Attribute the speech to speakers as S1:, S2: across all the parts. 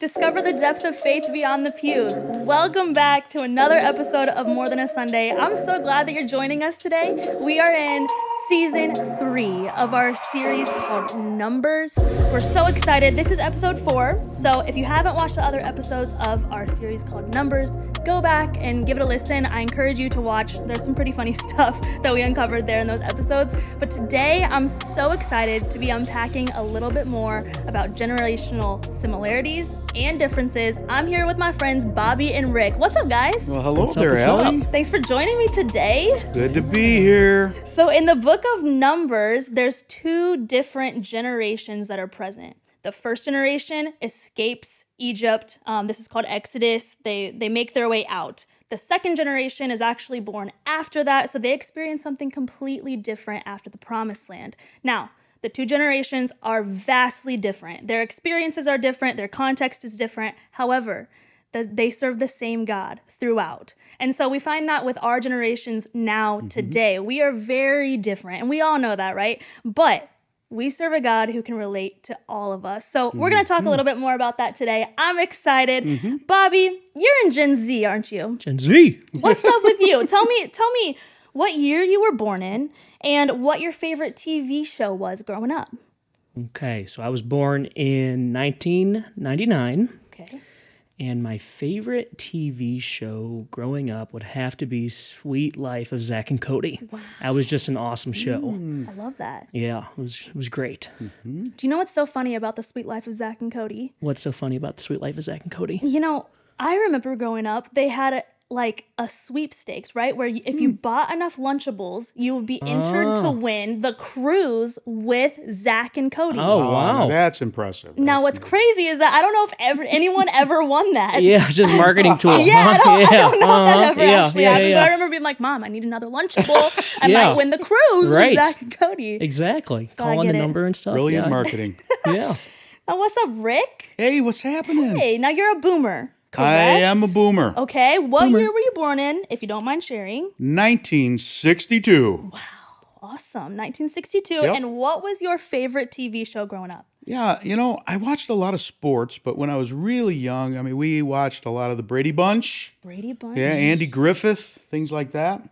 S1: Discover the depth of faith beyond the pews. Welcome back to another episode of More Than a Sunday. I'm so glad that you're joining us today. We are in season 3 of our series called Numbers. We're so excited. This is episode 4. So if you haven't watched the other episodes of our series called Numbers, go back and give it a listen. I encourage you to watch. There's some pretty funny stuff that we uncovered there in those episodes. But today, I'm so excited to be unpacking a little bit more about generational similarities and differences. I'm here with my friends Bobby and Rick. What's up, guys?
S2: Well, hello there, Allie.
S1: Thanks for joining me today.
S2: Good to be here.
S1: So in the book of Numbers, there's 2 different generations that are present. The first generation escapes Egypt. This is called Exodus. They make their way out. The second generation is actually born after that, so they experience something completely different after the Promised Land. Now, the 2 generations are vastly different. Their experiences are different. Their context is different. However, they serve the same God throughout. And so we find that with our generations now today. We are very different, and we all know that, right? But we serve a God who can relate to all of us. So we're going to talk a little bit more about that today. I'm excited. Bobby, you're in Gen Z, aren't you?
S3: Gen Z.
S1: What's up with you? Tell me what year you were born in and what your favorite TV show was growing up.
S3: Okay, so I was born in 1999.
S1: Okay.
S3: And my favorite TV show growing up would have to be Sweet Life of Zach and Cody.
S1: Wow.
S3: That was just an awesome show.
S1: I love that.
S3: Yeah, it was great.
S1: Do you know what's so funny about the Sweet Life of Zach and Cody?
S3: What's so funny about the Sweet Life of Zach and Cody?
S1: You know, I remember growing up, they had a sweepstakes, right? Where if you bought enough Lunchables, you would be entered to win the cruise with Zach and Cody.
S3: Oh, wow.
S2: That's impressive.
S1: Now, what's crazy is that I don't know if anyone ever won that.
S3: Yeah, just marketing tool.
S1: Yeah, I don't know if that ever actually happened.
S3: Yeah.
S1: But I remember being like, Mom, I need another Lunchable. I might win the cruise with Zach and Cody.
S3: Exactly.
S1: So I
S3: Calling
S1: get
S3: the
S1: it.
S3: number and stuff.
S2: Brilliant marketing.
S3: Yeah.
S1: Now, what's up, Rick?
S2: Hey, what's happening?
S1: Hey, now you're a boomer, correct?
S2: I am a boomer.
S1: Okay, what year were you born in, if you don't mind sharing?
S2: 1962.
S1: Awesome, 1962.
S2: Yep.
S1: And what was your favorite TV show growing up?
S2: Yeah, I watched a lot of sports, but when I was really young, we watched a lot of the Brady Bunch.
S1: Brady Bunch?
S2: Yeah, Andy Griffith, things like that.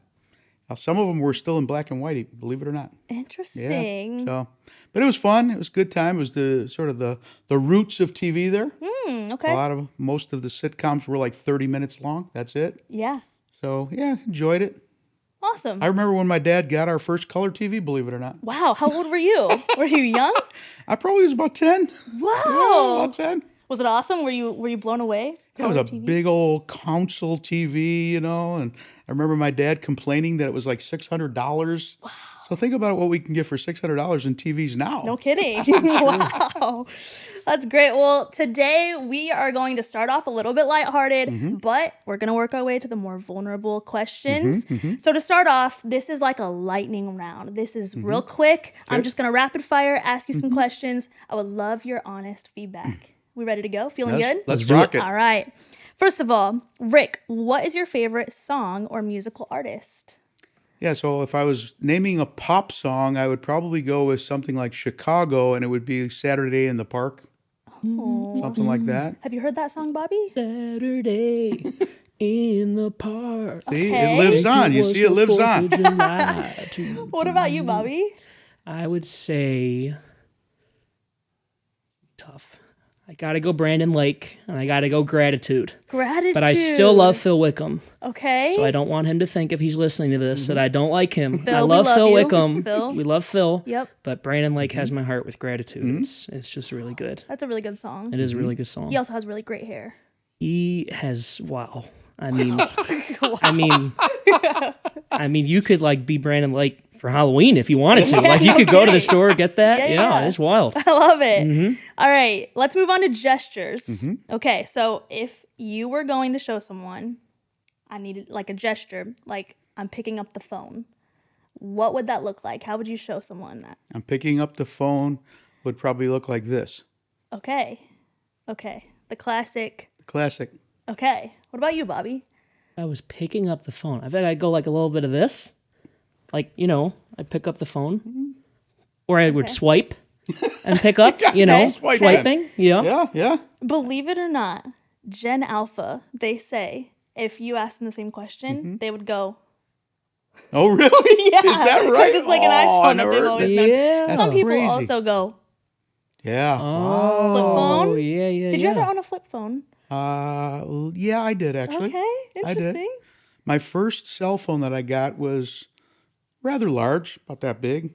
S2: Some of them were still in black and white, believe it or not.
S1: Interesting.
S2: Yeah. But it was fun. It was a good time. It was the sort of the roots of TV there.
S1: Okay.
S2: Most of the sitcoms were like 30 minutes long. That's it.
S1: Yeah.
S2: So, yeah, enjoyed it.
S1: Awesome.
S2: I remember when my dad got our first color TV, believe it or not.
S1: Wow, how old were you? Were you young?
S2: I probably was about 10.
S1: Wow.
S2: Yeah, about 10.
S1: Was it awesome? Were you blown away?
S2: It was a big old console TV, and I remember my dad complaining that it was like $600. Wow. So think about what we can get for $600 in TVs now.
S1: No kidding. Wow. That's great. Well, today we are going to start off a little bit lighthearted, but we're going to work our way to the more vulnerable questions. So to start off, this is like a lightning round. This is real quick. Okay. I'm just going to rapid fire ask you some questions. I would love your honest feedback. We ready to go? Feeling good?
S2: Let's rock it.
S1: All right. First of all, Rick, what is your favorite song or musical artist?
S2: Yeah, so if I was naming a pop song, I would probably go with something like Chicago, and it would be Saturday in the Park.
S1: Oh.
S2: Something like that.
S1: Have you heard that song, Bobby?
S3: Saturday in the park.
S2: See,
S1: Okay.
S2: it lives on. You see, it lives on.
S1: What about you, Bobby?
S3: I would say tough. I gotta go Brandon Lake, and I gotta go Gratitude.
S1: Gratitude.
S3: But I still love Phil Wickham.
S1: Okay.
S3: So I don't want him to think if he's listening to this that I don't like him.
S1: Phil,
S3: I
S1: we
S3: love
S1: love
S3: Phil
S1: you.
S3: Wickham.
S1: Phil.
S3: We love Phil.
S1: Yep.
S3: But Brandon Lake has my heart with Gratitude. It's just really good.
S1: That's a really good song.
S3: It is a really good song.
S1: He also has really great hair.
S3: He has I mean, you could like be Brandon Lake for Halloween if you wanted to. Like you could go to the store, get that. Yeah, it's wild.
S1: I love it. All right, let's move on to gestures. Okay, so if you were going to show someone, I needed like a gesture, like I'm picking up the phone. What would that look like? How would you show someone that?
S2: I'm picking up the phone would probably look like this.
S1: Okay. The classic.
S2: Classic.
S1: Okay. What about you, Bobby?
S3: I was picking up the phone. I bet I'd go like a little bit of this. Like, I'd pick up the phone. Or I would swipe. and pick up, swiping. Yeah.
S2: Yeah, yeah.
S1: Believe it or not, Gen Alpha, they say, if you ask them the same question, they would go,
S2: Oh, really?
S1: yeah.
S2: Is that right?
S1: Because it's like an
S2: I
S1: iPhone that
S2: never
S1: they've
S2: heard
S1: always
S2: that.
S1: known.
S3: Yeah.
S1: Some people
S2: crazy.
S1: also go,
S2: Yeah.
S3: Oh,
S1: flip phone?
S3: yeah.
S1: Did you ever own a flip phone?
S2: Yeah, I did actually.
S1: Okay,
S2: I did.
S1: interesting.
S2: My first cell phone that I got was rather large, about that big,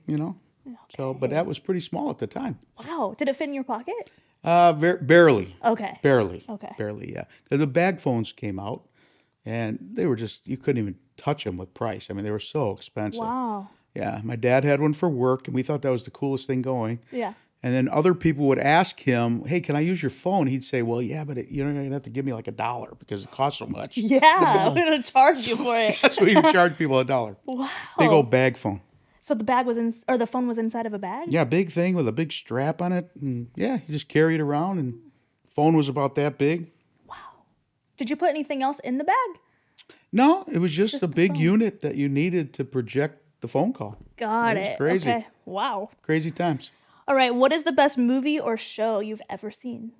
S2: So, but that was pretty small at the time.
S1: Wow. Did it fit in your pocket?
S2: Barely.
S1: Okay.
S2: Barely.
S1: Okay.
S2: Barely, yeah. 'Cause the bag phones came out, and they were just, you couldn't even touch them with price. I mean, they were so expensive.
S1: Wow.
S2: Yeah, my dad had one for work, and we thought that was the coolest thing going.
S1: Yeah.
S2: And then other people would ask him, "Hey, can I use your phone?" He'd say, "Well, yeah, but you're going to have to give me like $1 because it costs so much."
S1: Yeah, I'm going to charge you for it.
S2: That's what he would charge people $1.
S1: Wow.
S2: Big old bag phone.
S1: So the bag was or the phone was inside of a bag?
S2: Yeah, big thing with a big strap on it. And yeah, you just carry it around, and phone was about that big.
S1: Wow. Did you put anything else in the bag?
S2: No, it was just a
S1: the
S2: big
S1: phone.
S2: unit that you needed to project the phone call.
S1: Got
S2: It was
S1: it.
S2: crazy.
S1: Okay. Wow.
S2: Crazy times.
S1: All right. What is the best movie or show you've ever seen?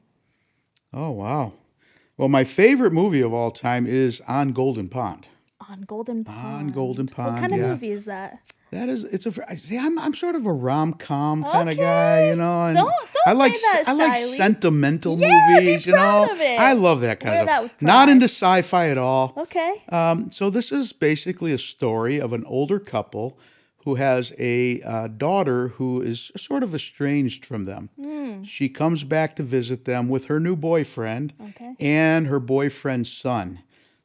S2: Oh, wow. Well, my favorite movie of all time is On Golden Pond.
S1: On Golden Pond.
S2: On Golden Pond,
S1: What kind of
S2: yeah.
S1: movie is that?
S2: See, I'm sort of a rom-com kind of
S1: Okay.
S2: guy, and
S1: Don't
S2: I like
S1: say that
S2: I like
S1: shyly.
S2: sentimental
S1: Yeah, be
S2: movies,
S1: proud of it.
S2: I love that kind
S1: Wear
S2: of
S1: that
S2: stuff.
S1: with
S2: Not
S1: pride.
S2: into sci-fi at all.
S1: Okay.
S2: So this is basically a story of an older couple who has a daughter who is sort of estranged from them. She comes back to visit them with her new boyfriend
S1: Okay.
S2: and her boyfriend's son.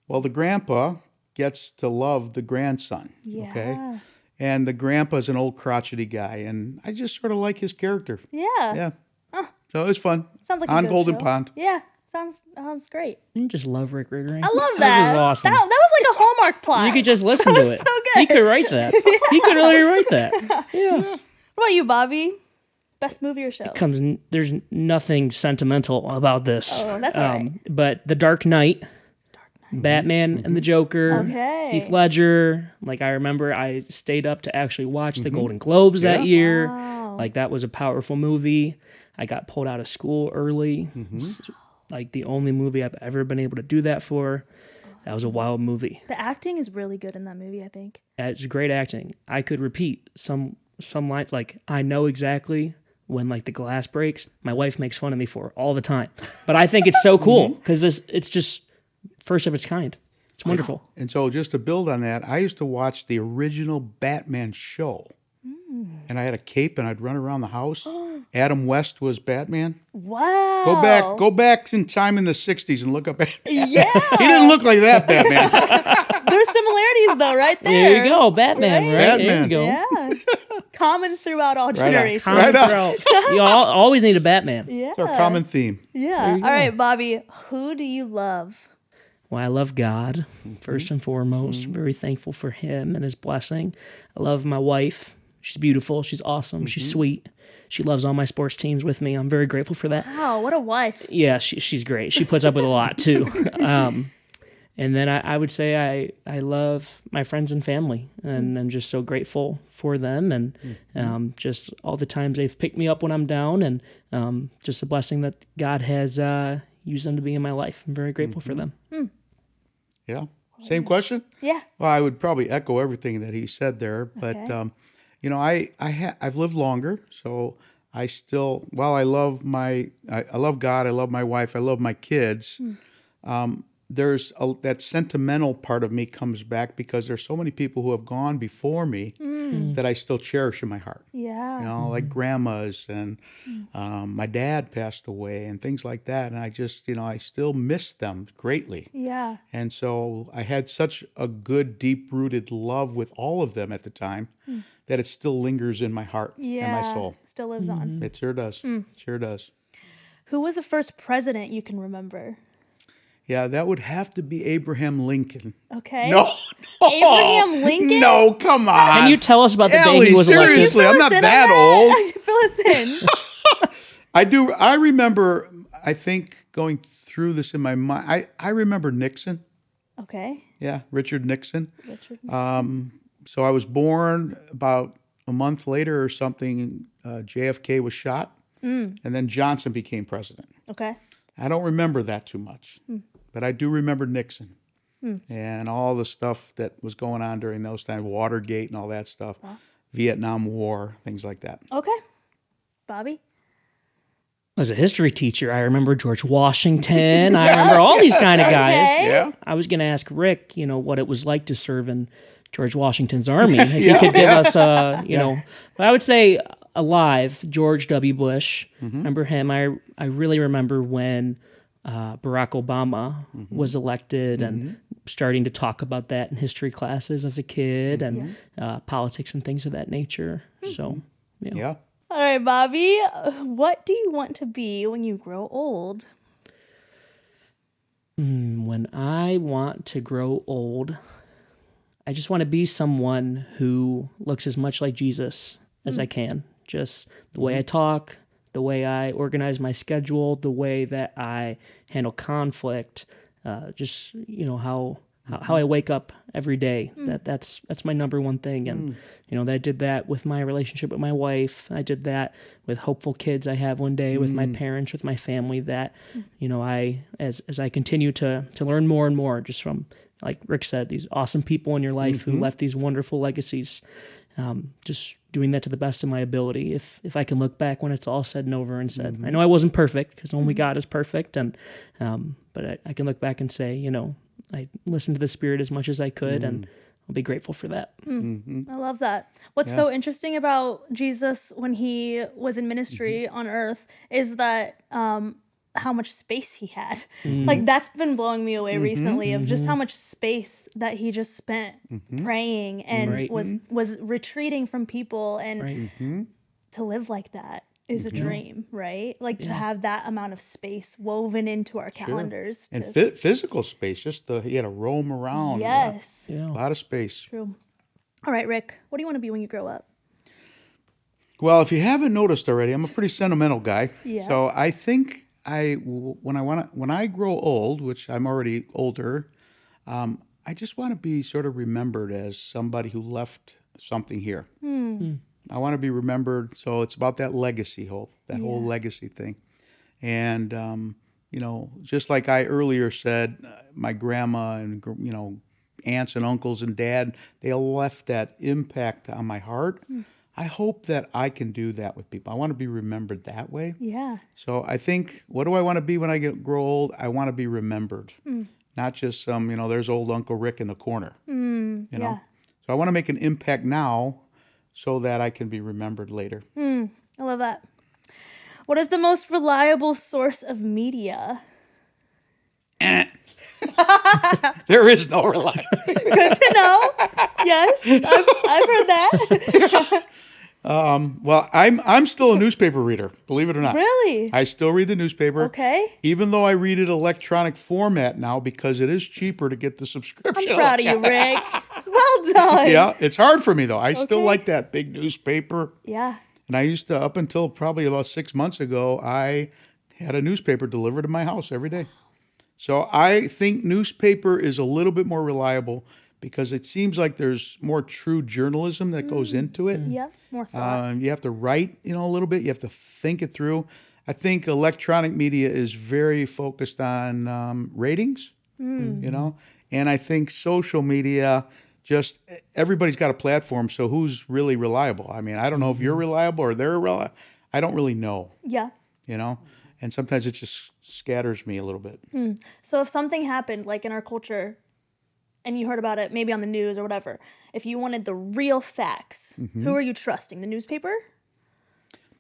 S2: Well, the grandpa gets to love the grandson.
S1: Yeah.
S2: Okay. And the grandpa's an old crotchety guy, and I just sort of like his character.
S1: Yeah.
S2: Yeah. So it was fun.
S1: Sounds like a
S2: On
S1: good
S2: Golden
S1: show.
S2: Pond.
S1: Yeah. Sounds great.
S3: You just love Rick Riddering.
S1: I love that.
S3: That was awesome.
S1: That was like a Hallmark plot.
S3: You could just listen
S1: That
S3: to
S1: was
S3: it.
S1: so good.
S3: He could write that. He could literally write that. Yeah.
S1: What about you, Bobby? Best movie or show?
S3: There's nothing sentimental about this.
S1: Oh, that's all right.
S3: But The Dark Knight, Batman and the Joker,
S1: Okay.
S3: Heath Ledger. Like, I remember I stayed up to actually watch the Golden Globes that year.
S1: Wow.
S3: Like, that was a powerful movie. I got pulled out of school early. It's like the only movie I've ever been able to do that for. That was a wild movie.
S1: The acting is really good in that movie, I think.
S3: It's great acting. I could repeat some lines. Like, I know exactly when like the glass breaks. My wife makes fun of me for it all the time. But I think it's so cool because it's just first of its kind. It's wonderful.
S2: And so just to build on that, I used to watch the original Batman show. And I had a cape and I'd run around the house. Adam West was Batman.
S1: Wow.
S2: Go back in time in the 60s and look up Batman.
S1: Yeah.
S2: He didn't look like that Batman.
S1: There's similarities though, right there.
S3: There you go, Batman, right? There
S2: Batman.
S3: you go.
S1: Yeah. Common throughout all
S2: on.
S1: generations.
S3: Common
S2: Right on.
S3: throughout. You always need a Batman.
S1: Yeah.
S2: It's our common theme.
S1: Yeah.
S3: you
S1: All
S3: go.
S1: right, Bobby. Who do you love?
S3: Well, I love God, first and foremost. Very thankful for him and his blessing. I love my wife. She's beautiful. She's awesome. She's sweet. She loves all my sports teams with me. I'm very grateful for that.
S1: Wow, what a wife.
S3: Yeah, she's great. She puts up with a lot, too. And then I would say I love my friends and family, and I'm just so grateful for them, and just all the times they've picked me up when I'm down, and just a blessing that God has used them to be in my life. I'm very grateful for them.
S2: Yeah. Same question?
S1: Yeah.
S2: Well, I would probably echo everything that he said there, but
S1: Okay.
S2: I've lived longer, so I still, while I love I love God, I love my wife, I love my kids. There's that sentimental part of me comes back because there's so many people who have gone before me that I still cherish in my heart.
S1: Yeah.
S2: Like grandmas and my dad passed away and things like that, and I just, I still miss them greatly.
S1: Yeah.
S2: And so I had such a good, deep-rooted love with all of them at the time that it still lingers in my heart
S1: Yeah.
S2: and my soul.
S1: Still lives on.
S2: It sure does. Sure does.
S1: Who was the first president you can remember?
S2: Yeah, that would have to be Abraham Lincoln.
S1: Okay.
S2: No.
S1: Abraham Lincoln?
S2: No, come on.
S3: Can you tell us about the day
S2: Ellie,
S3: he was elected?
S2: seriously, I'm not
S1: Fill us in
S2: that
S1: on
S2: old.
S1: Fill us in.
S2: I do. I remember, I think, going through this in my mind. I remember Nixon.
S1: Okay.
S2: Yeah, Richard Nixon.
S1: Richard.
S2: So I was born about a month later or something. JFK was shot, and then Johnson became president.
S1: Okay.
S2: I don't remember that too much, but I do remember Nixon and all the stuff that was going on during those times, Watergate and all that stuff, Vietnam War, things like that.
S1: Okay. Bobby?
S3: As a history teacher, I remember George Washington. I remember all these kind of guys.
S1: Okay.
S2: Yeah.
S3: I was going to ask Rick, what it was like to serve in George Washington's army. If he could give us, but I would say alive, George W. Bush. Remember him. I really remember when Barack Obama was elected and starting to talk about that in history classes as a kid and politics and things of that nature. So,
S2: Yeah.
S1: All right, Bobby. What do you want to be when you grow old?
S3: When I want to grow old, I just want to be someone who looks as much like Jesus as I can. Just the way I talk, the way I organize my schedule, the way that I handle conflict, just how I wake up every day. That's my number one thing. And that I did that with my relationship with my wife. I did that with hopeful kids I have one day, with my parents, with my family. That I as I continue to learn more and more, just from, like Rick said, these awesome people in your life who left these wonderful legacies. Just doing that to the best of my ability. If I can look back when it's all said and over and said, I know I wasn't perfect, because only God is perfect, and but I can look back and say, I listened to the Spirit as much as I could, and I'll be grateful for that.
S1: I love that. What's so interesting about Jesus when he was in ministry on earth is that how much space he had. Like, that's been blowing me away recently, of just how much space that he just spent praying and was retreating from people, and to live like that is a dream, right? Like, to have that amount of space woven into our calendars.
S2: And physical space, he had to roam around.
S1: Yes.
S3: Yeah.
S2: A lot of space.
S1: True. All right, Rick, what do you want to be when you grow up?
S2: Well, if you haven't noticed already, I'm a pretty sentimental guy.
S1: Yeah.
S2: So I think when I grow old, which I'm already older, I just want to be sort of remembered as somebody who left something here. I want to be remembered. So it's about that legacy, whole legacy thing. And, just like I earlier said, my grandma and, aunts and uncles and dad, they left that impact on my heart. I hope that I can do that with people. I want to be remembered that way.
S1: Yeah.
S2: So I think, what do I want to be when I grow old? I want to be remembered, not just some, there's old Uncle Rick in the corner.
S1: Yeah.
S2: So I want to make an impact now, so that I can be remembered later.
S1: I love that. What is the most reliable source of media?
S2: There is no reliable.
S1: Good to know. Yes, I've heard that.
S2: Well, I'm still a newspaper reader, believe it or not.
S1: Really?
S2: I still read the newspaper.
S1: Okay.
S2: Even though I read it electronic format now, because it is cheaper to get the subscription.
S1: I'm proud of you, Rick. Well done.
S2: Yeah, it's hard for me though. I still like that big newspaper.
S1: Yeah.
S2: And I used to, up until probably about 6 months ago, I had a newspaper delivered to my house every day. So I think newspaper is a little bit more reliable, because it seems like there's more true journalism that goes into it.
S1: Yeah. More thought.
S2: You have to write, a little bit. You have to think it through. I think electronic media is very focused on ratings, and I think social media, just everybody's got a platform. So who's really reliable? I mean, I don't know if you're reliable or they're reliable. I don't really know.
S1: Yeah.
S2: And sometimes it just scatters me a little bit.
S1: So if something happened, like in our culture, and you heard about it maybe on the news or whatever, if you wanted the real facts, who are you trusting? The newspaper?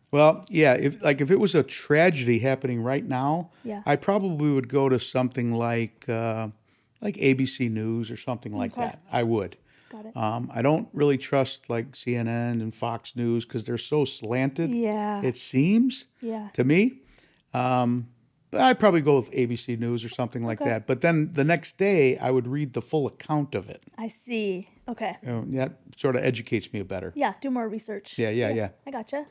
S2: Well, yeah, if it was a tragedy happening right now, I probably would go to something like ABC News or something like that. I would.
S1: Got it.
S2: I don't really trust like CNN and Fox News, because they're so slanted.
S1: Yeah.
S2: It seems to me. But I'd probably go with ABC News or something like that. But then the next day, I would read the full account of it.
S1: I see. Okay.
S2: That sort of educates me better.
S1: Yeah. Do more research.
S2: Yeah.
S1: I gotcha.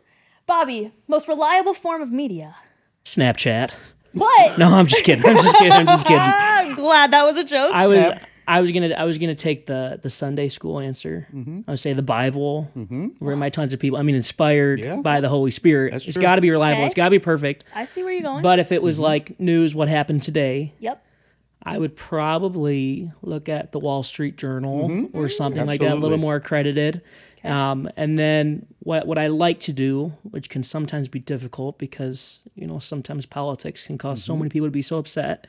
S1: Bobby, most reliable form of media?
S3: Snapchat.
S1: What?
S3: No, I'm just kidding. I'm just kidding.
S1: I'm glad that was a joke.
S3: I I was gonna take the Sunday school answer. I would say the Bible. Written by tons of people. I mean, inspired by the Holy Spirit.
S2: That's
S3: It's
S2: true.
S3: got to be reliable.
S1: Okay.
S3: It's got to be perfect.
S1: I see where you're going.
S3: But if it was like news, what happened today,
S1: Yep.
S3: I would probably look at the Wall Street Journal or something like that, a little
S2: Absolutely.
S3: more accredited. And then what I like to do, which can sometimes be difficult because, sometimes politics can cause so many people to be so upset,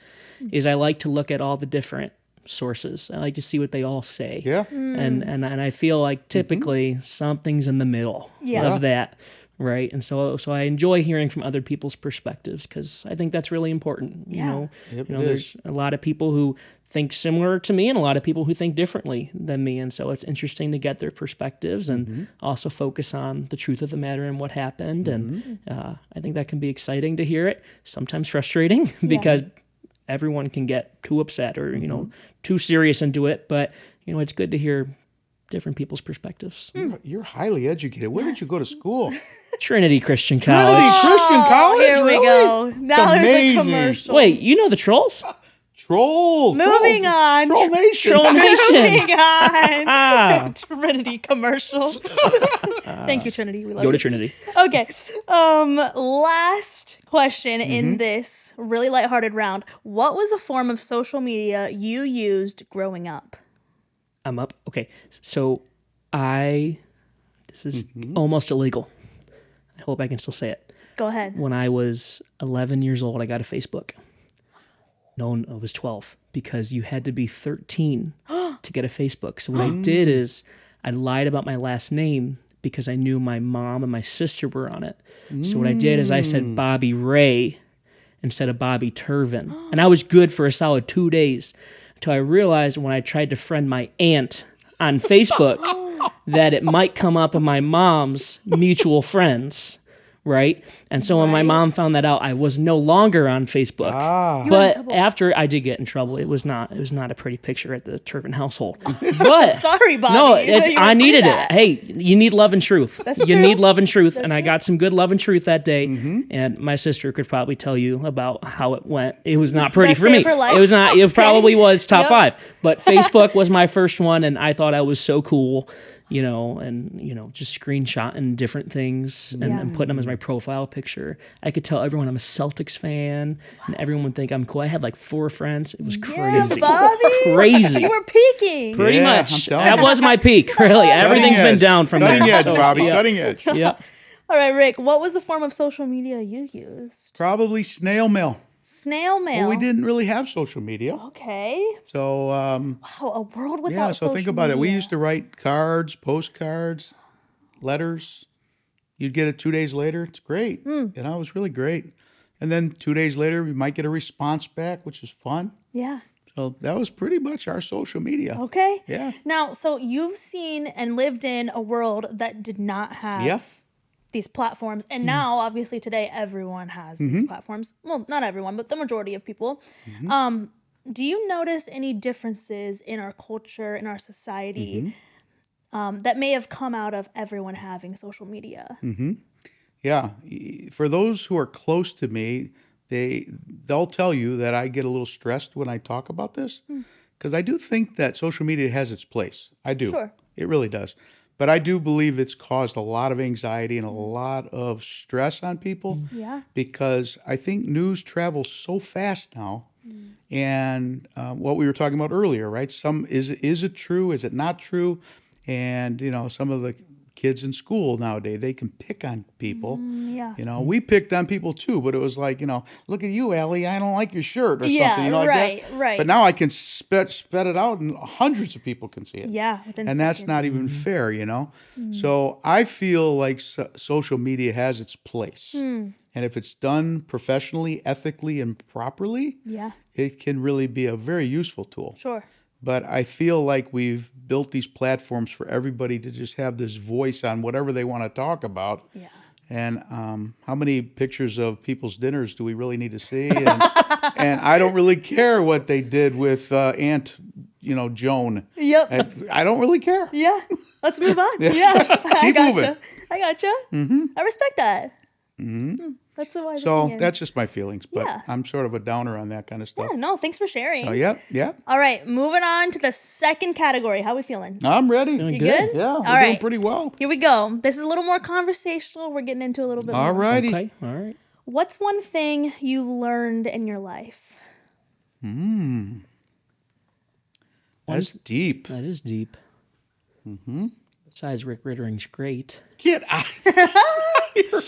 S3: is I like to look at all the different sources. I like to see what they all say.
S2: Yeah.
S3: And I feel like typically something's in the middle of that. Right. And so I enjoy hearing from other people's perspectives because I think that's really important.
S1: Yeah.
S2: Yep,
S3: There's a lot of people who think similar to me and a lot of people who think differently than me. And so it's interesting to get their perspectives and also focus on the truth of the matter and what happened. And I think that can be exciting to hear it, sometimes frustrating because everyone can get too upset or, too serious into it. But, it's good to hear different people's perspectives.
S2: You're highly educated. Where did you go to school?
S3: Trinity Christian College.
S2: Trinity Christian College?
S1: Here we
S2: Really?
S1: go. Now there's a
S2: Amazing.
S1: commercial.
S3: Wait, you know the Trolls?
S2: Troll.
S1: Moving on.
S2: Troll Nation.
S3: Troll Nation.
S1: Moving on. Trinity commercial. Thank you, Trinity. We love
S3: Go
S1: you.
S3: to Trinity.
S1: Okay. Last question in this really lighthearted round. What was a form of social media you used growing up?
S3: I'm up. Okay. So this is almost illegal. I hope I can still say it.
S1: Go ahead.
S3: When I was 11 years old, I got a Facebook. No, I was 12 because you had to be 13 to get a Facebook. So what I did is I lied about my last name because I knew my mom and my sister were on it. So what I did is I said Bobby Ray instead of Bobby Tervin. And I was good for a solid 2 days until I realized when I tried to friend my aunt on Facebook that it might come up in my mom's mutual friends. Right. And so when my mom found that out, I was no longer on Facebook. But after I did get in trouble, it was not a pretty picture at the Tervin household. But
S1: Sorry, Bobby.
S3: no,
S1: that you
S3: I
S1: went through
S3: needed
S1: that.
S3: it. Hey, you need love and truth.
S1: That's
S3: you
S1: true.
S3: need love and truth.
S1: That's
S3: and I
S1: true.
S3: got some good love and truth that day. And my sister could probably tell you about how it went. It was not pretty
S1: Best
S3: for
S1: day
S3: me.
S1: of her life?
S3: It was not. It probably was top
S1: Yep.
S3: 5. But Facebook was my first one, and I thought I was so cool. Just screenshotting different things and putting them as my profile picture. I could tell everyone I'm a Celtics fan, and everyone would think I'm cool. I had like 4 friends. It was crazy.
S1: Bobby.
S3: Crazy.
S1: You were peaking.
S3: Pretty
S2: Yeah, I'm
S3: much.
S2: telling
S3: That
S2: you.
S3: was my peak, really. Everything's
S2: Cutting
S3: been
S2: edge.
S3: down from
S2: Cutting
S3: there.
S2: edge,
S3: So,
S2: Bobby.
S3: yeah.
S2: Cutting edge.
S3: Yeah.
S1: All right, Rick, what was the form of social media you used?
S2: Probably snail mail.
S1: Snail mail.
S2: Well, we didn't really have social media.
S1: Okay.
S2: So,
S1: Wow, a world without
S2: yeah, so
S1: social
S2: think about it. We
S1: media.
S2: used to write cards, postcards, letters. You'd get it 2 days later. It's great. It was really great. And then 2 days later, we might get a response back, which is fun.
S1: Yeah.
S2: So that was pretty much our social media.
S1: Okay.
S2: Yeah.
S1: Now, so you've seen and lived in a world that did not have
S2: Yeah.
S1: these platforms. And now, obviously, today, everyone has these platforms. Well, not everyone, but the majority of people. Do you notice any differences in our culture, in our society, that may have come out of everyone having social media?
S2: Yeah. For those who are close to me, they'll tell you that I get a little stressed when I talk about this because I do think that social media has its place. I do.
S1: Sure.
S2: It really does. But I do believe it's caused a lot of anxiety and a lot of stress on people
S1: Yeah.
S2: because I think news travels so fast now. And what we were talking about earlier, right? Is it true? Is it not true? And, some of the kids in school nowadays, they can pick on people.
S1: Yeah.
S2: We picked on people too, but it was like, look at you, Allie, I don't like your shirt or
S1: Yeah,
S2: something, like
S1: right,
S2: that.
S1: right.
S2: But now I can spit it out and hundreds of people can see it.
S1: Yeah. Within
S2: And that's not
S1: seconds.
S2: even fair, So I feel like social media has its place. And if it's done professionally, ethically, and properly,
S1: Yeah.
S2: it can really be a very useful tool.
S1: Sure.
S2: But I feel like we've built these platforms for everybody to just have this voice on whatever they want to talk about.
S1: Yeah.
S2: And how many pictures of people's dinners do we really need to see? And I don't really care what they did with Aunt, Joan.
S1: Yep.
S2: I don't really care.
S1: Yeah. Let's move on.
S2: Yeah.
S1: Yeah. I
S2: Keep
S1: gotcha.
S2: moving.
S1: I gotcha. I respect that. That's a wise
S2: So
S1: opinion.
S2: that's just my feelings, but
S1: Yeah.
S2: I'm sort of a downer on that kind of stuff.
S1: Yeah, no, thanks for sharing.
S2: Oh, yeah.
S1: All right, moving on to the second category. How we feeling?
S2: I'm ready.
S3: Feeling
S1: You
S3: good.
S1: good?
S2: Yeah,
S1: All
S2: we're doing
S1: right.
S2: pretty well.
S1: Here we go. This is a little more conversational. We're getting into a little bit
S2: All
S1: more.
S2: righty.
S3: Okay. All right.
S1: What's one thing you learned in your life?
S2: That's deep.
S3: That is deep. Mm-hmm. Besides, Rick Rittering's great,
S2: Get out.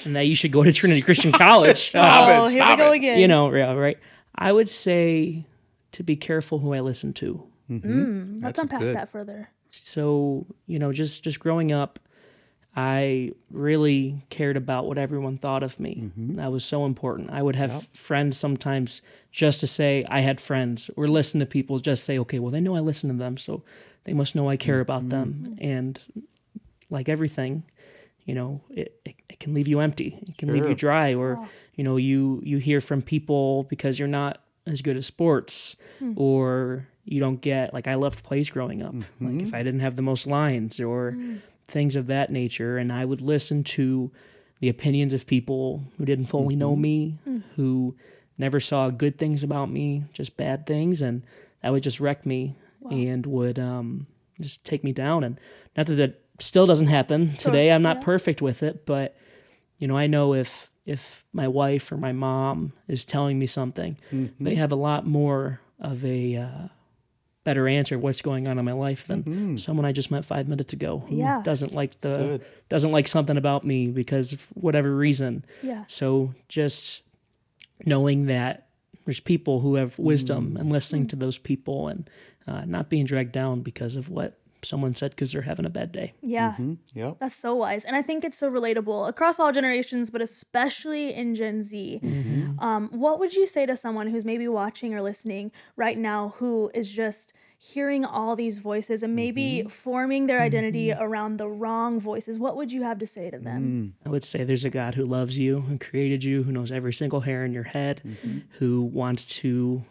S3: and that you should go to Trinity Christian College.
S2: Stop it.
S1: Oh, here we
S2: Stop
S1: go
S2: it.
S1: again.
S3: You know, right? I would say to be careful who I listen to.
S1: Let's
S2: That's
S1: unpack
S2: good.
S1: that further.
S3: So, just growing up, I really cared about what everyone thought of me. That was so important. I would have friends sometimes just to say I had friends, or listen to people just say, okay, well, they know I listen to them, so they must know I care about them. And like everything, it can leave you empty. It can leave you
S2: Sure.
S3: dry, or, you hear from people because you're not as good at sports, or you don't get, like I loved plays growing up. Like if I didn't have the most lines or things of that nature, and I would listen to the opinions of people who didn't fully know me, who never saw good things about me, just bad things, and that would just wreck me and would just take me down. And not that that still doesn't happen today. I'm not perfect with it, but I know if my wife or my mom is telling me something, they have a lot more of a better answer of what's going on in my life than someone I just met 5 minutes ago who
S1: Yeah.
S3: doesn't like
S2: Good.
S3: doesn't like something about me because of whatever reason.
S1: Yeah.
S3: So just knowing that there's people who have wisdom and listening to those people, and not being dragged down because of what someone said because they're having a bad day.
S1: Yeah.
S2: Yep.
S1: That's so wise. And I think it's so relatable across all generations, but especially in Gen Z. What would you say to someone who's maybe watching or listening right now who is just hearing all these voices and maybe forming their identity around the wrong voices? What would you have to say to them?
S3: I would say there's a God who loves you, who created you, who knows every single hair in your head, who wants to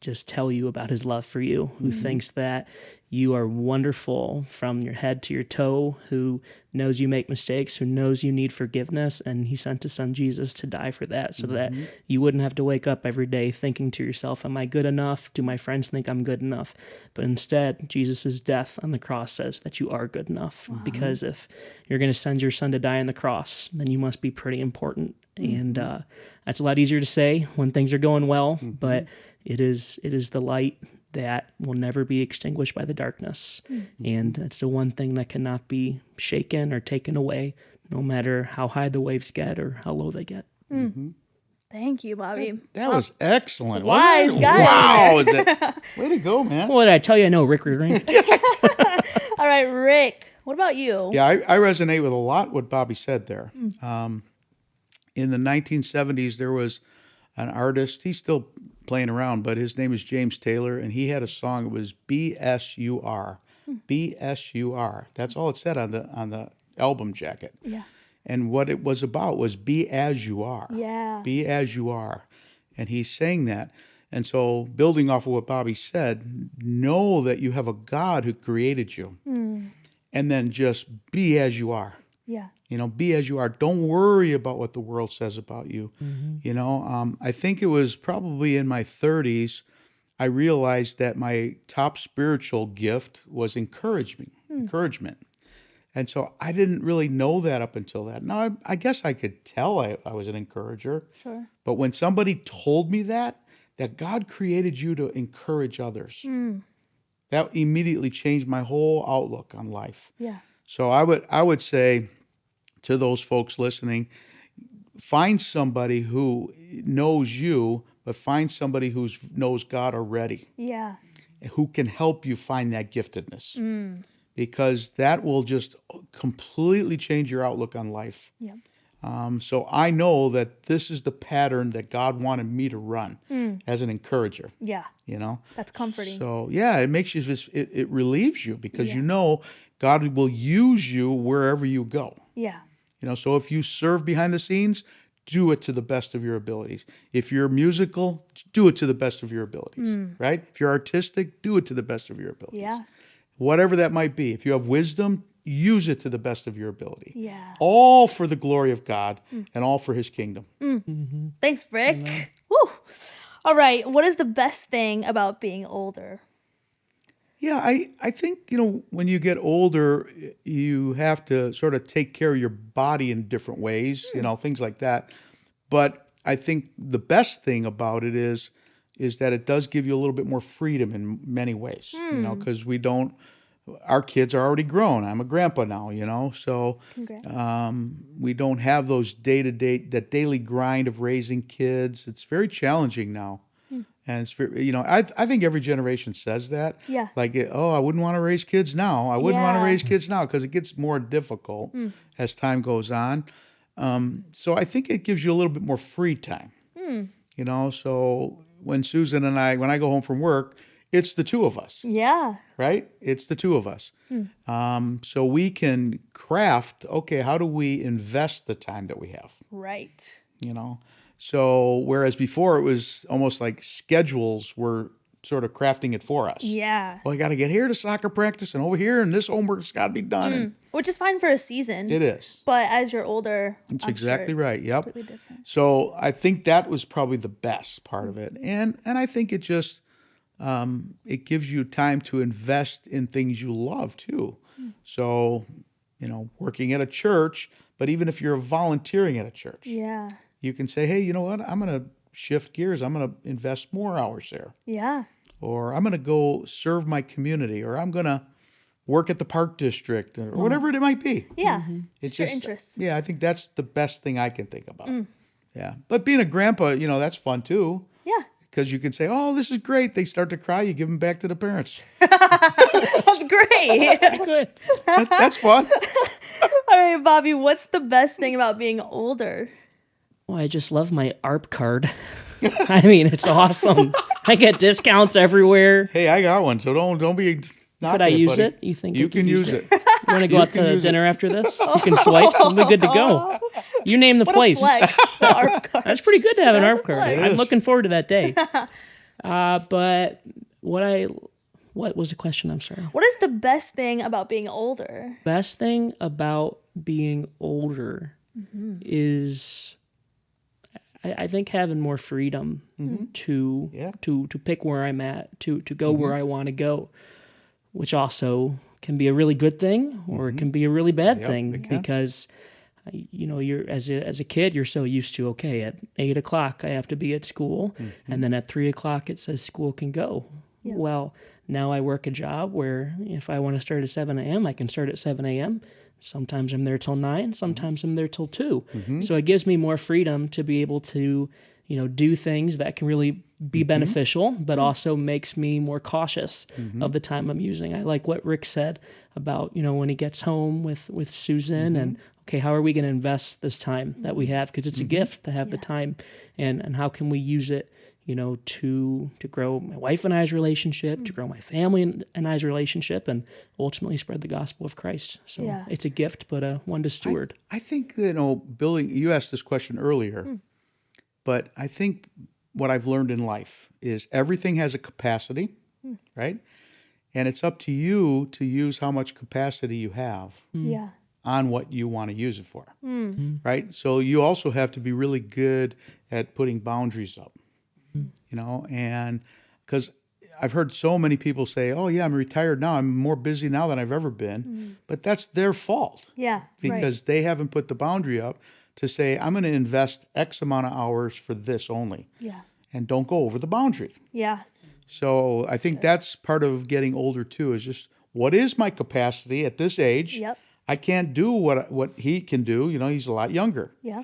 S3: just tell you about his love for you, who thinks that you are wonderful from your head to your toe, who knows you make mistakes, who knows you need forgiveness, and he sent his son Jesus to die for that, so that you wouldn't have to wake up every day thinking to yourself, am I good enough? Do my friends think I'm good enough? But instead, Jesus' death on the cross says that you are good enough, because if you're going to send your son to die on the cross, then you must be pretty important. And that's a lot easier to say when things are going well, but it is the light that will never be extinguished by the darkness. And it's the one thing that cannot be shaken or taken away, no matter how high the waves get or how low they get.
S1: Thank you, Bobby.
S2: That was excellent.
S1: Wise
S2: wasn't it?
S1: guy.
S2: Wow. Way to go, man.
S3: What did I tell you? I know Rick Riddering.
S1: All right, Rick, what about you?
S2: Yeah, I resonate with a lot what Bobby said there. In the 1970s, there was an artist. He's still playing around, but his name is James Taylor, and he had a song. It was BSUR. BSUR. That's all it said on the album jacket.
S1: Yeah.
S2: And what it was about was be as you are.
S1: Yeah.
S2: Be as you are. And he's saying that. And so, building off of what Bobby said, know that you have a God who created you. And then just be as you are.
S1: Yeah.
S2: Be as you are. Don't worry about what the world says about you. I think it was probably in my 30s, I realized that my top spiritual gift was encouragement. And so I didn't really know that up until that. Now, I guess I could tell I was an encourager.
S1: Sure.
S2: But when somebody told me that God created you to encourage others, that immediately changed my whole outlook on life.
S1: Yeah.
S2: So I would say to those folks listening, find somebody who knows you, but find somebody who knows God already,
S1: Yeah.
S2: who can help you find that giftedness. Because that will just completely change your outlook on life.
S1: Yeah.
S2: So I know that this is the pattern that God wanted me to run as an encourager.
S1: Yeah. That's comforting.
S2: So yeah, it makes you it relieves you because God will use you wherever you go.
S1: Yeah.
S2: So if you serve behind the scenes, do it to the best of your abilities. If you're musical, do it to the best of your abilities, right? If you're artistic, do it to the best of your abilities.
S1: Yeah.
S2: Whatever that might be. If you have wisdom, use it to the best of your ability.
S1: Yeah.
S2: All for the glory of God and all for his kingdom.
S1: Thanks, Rick. Woo. All right. What is the best thing about being older?
S2: Yeah, I think, when you get older, you have to sort of take care of your body in different ways, things like that. But I think the best thing about it is that it does give you a little bit more freedom in many ways, because our kids are already grown. I'm a grandpa now, so
S1: Congrats.
S2: we don't have those that daily grind of raising kids. It's very challenging now. And it's very, I think every generation says that.
S1: Yeah.
S2: Like, I wouldn't want to raise kids now. I wouldn't want to raise kids now because it gets more difficult as time goes on. So I think it gives you a little bit more free time. So when Susan and when I go home from work, it's the two of us.
S1: Yeah.
S2: Right? It's the two of us. So we can craft, okay, how do we invest the time that we have?
S1: Right.
S2: So whereas before it was almost like schedules were sort of crafting it for us.
S1: Yeah.
S2: Well, I got to get here to soccer practice and over here and this homework's got to be done. And
S1: Which is fine for a season.
S2: it is.
S1: But as you're older,
S2: It's
S1: I'm
S2: exactly
S1: sure it's
S2: right. Yep.
S1: completely different.
S2: So I think that was probably the best part of it. And I think it just, it gives you time to invest in things you love too. So, working at a church, but even if you're volunteering at a church,
S1: Yeah.
S2: you can say, hey, you know what? I'm going to shift gears. I'm going to invest more hours there.
S1: Yeah.
S2: Or I'm going to go serve my community. Or I'm going to work at the park district or whatever it might be.
S1: Yeah.
S2: It's
S1: Just your interests.
S2: Yeah, I think that's the best thing I can think about. Yeah. But being a grandpa, that's fun too.
S1: Yeah.
S2: Because you can say, oh, this is great. They start to cry. You give them back to the parents.
S1: That's great.
S3: Good.
S2: That's fun.
S1: All right, Bobby, what's the best thing about being older?
S3: Well, I just love my ARP card. I mean, it's awesome. I get discounts everywhere.
S2: Hey, I got one. So don't be knocking
S3: Could I use
S2: buddy.
S3: it? You think I
S2: You
S3: could
S2: can use it.
S3: You want to go
S2: You
S3: out
S2: can
S3: to
S2: use it.
S3: dinner after this? You can swipe. We'll be good to go. You name the
S1: What
S3: place.
S1: a flex. The ARP card.
S3: That's pretty good to have an
S1: That's
S3: ARP
S1: a
S3: card.
S1: flex.
S2: It
S3: I'm
S2: is.
S3: looking forward to that day. But what was the question? I'm sorry.
S1: What is the best thing about being older?
S3: Best thing about being older is I think having more freedom to
S2: Yeah.
S3: to pick where I'm at, to go where I want to go, which also can be a really good thing or it can be a really bad
S2: Yep,
S3: thing
S2: it can.
S3: because you're as a kid you're so used to, okay, at 8:00 I have to be at school and then at 3:00 it says school can go. Well, now I work a job where if I want to start at 7 a.m. I can start at 7 a.m. Sometimes I'm there till 9, sometimes I'm there till 2. So it gives me more freedom to be able to, do things that can really be beneficial, but also makes me more cautious of the time I'm using. I like what Rick said about, when he gets home with Susan and, okay, how are we going to invest this time that we have? Because it's a gift to have the time, and how can we use it, to grow my wife and I's relationship, to grow my family and I's relationship, and ultimately spread the gospel of Christ. So it's a gift, but one to steward.
S2: I think that, building, you asked this question earlier, but I think what I've learned in life is everything has a capacity, right? And it's up to you to use how much capacity you have
S1: Yeah.
S2: on what you want to use it for, right? So you also have to be really good at putting boundaries up, and because I've heard so many people say, oh yeah, I'm retired now. I'm more busy now than I've ever been. But that's their fault
S1: Yeah.
S2: because they haven't put the boundary up to say, I'm going to invest X amount of hours for this only.
S1: Yeah.
S2: And don't go over the boundary.
S1: Yeah.
S2: So I think that's part of getting older too, is just what is my capacity at this age?
S1: Yep.
S2: I can't do what he can do. He's a lot younger.
S1: Yeah.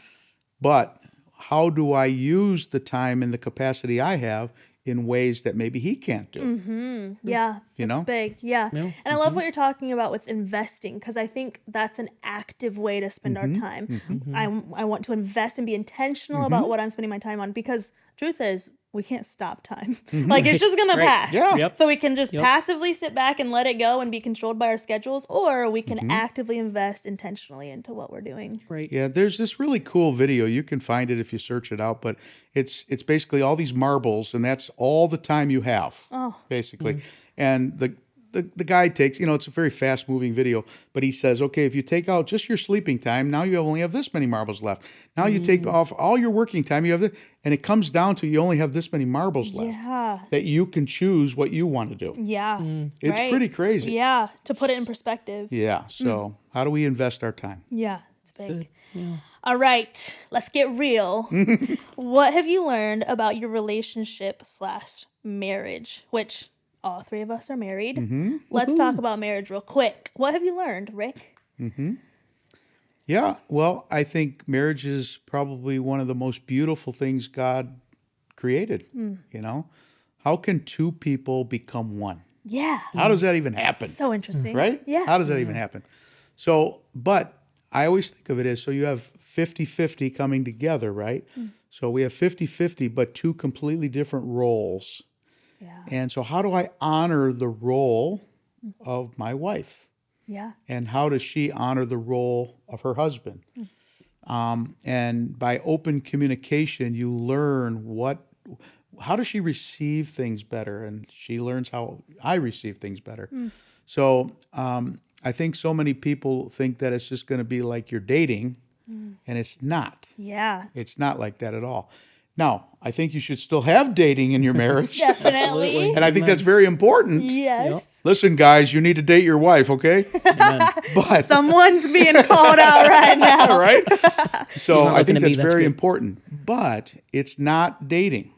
S2: But how do I use the time and the capacity I have in ways that maybe he can't do?
S1: Yeah. That's big. Yeah.
S3: Yeah.
S1: And I love what you're talking about with investing, because I think that's an active way to spend our time. I want to invest and be intentional about what I'm spending my time on, because truth is, we can't stop time. Like, it's just going to pass.
S2: Yeah.
S3: Yep.
S1: So we can just passively sit back and let it go and be controlled by our schedules, or we can actively invest intentionally into what we're doing.
S3: Right.
S2: Yeah, there's this really cool video. You can find it if you search it out, but it's basically all these marbles, and that's all the time you have, basically. And the guy takes, it's a very fast moving video, but he says, okay, if you take out just your sleeping time, now you only have this many marbles left. Now you take off all your working time, you have this, and it comes down to you only have this many marbles left.
S1: Yeah.
S2: That you can choose what you want to do.
S1: Yeah.
S2: It's pretty crazy.
S1: Yeah. To put it in perspective.
S2: Yeah. So how do we invest our time?
S1: Yeah. It's big.
S3: Yeah.
S1: All right. Let's get real. What have you learned about your relationship/marriage? Which all three of us are married. Let's talk about marriage real quick. What have you learned, Rick?
S2: Yeah. Well, I think marriage is probably one of the most beautiful things God created. How can two people become one?
S1: Yeah.
S2: How does that even happen?
S1: So interesting.
S2: Right?
S1: Yeah.
S2: How does that even happen? So, but I always think of it as, so you have 50-50 coming together, right? So we have 50-50, but two completely different roles.
S1: Yeah.
S2: And so how do I honor the role of my wife?
S1: Yeah.
S2: And how does she honor the role of her husband? And by open communication, you learn how does she receive things better? And she learns how I receive things better. So I think so many people think that it's just going to be like you're dating, and it's not.
S1: Yeah.
S2: It's not like that at all. Now, I think you should still have dating in your marriage.
S1: Definitely.
S2: And I think that's very important.
S1: Yes.
S2: Listen, guys, you need to date your wife, okay? But
S1: Someone's being called out right now.
S2: right? So
S3: not
S2: I
S3: looking
S2: think
S3: at me,
S2: that's
S3: that's
S2: very
S3: good.
S2: important. But it's not dating.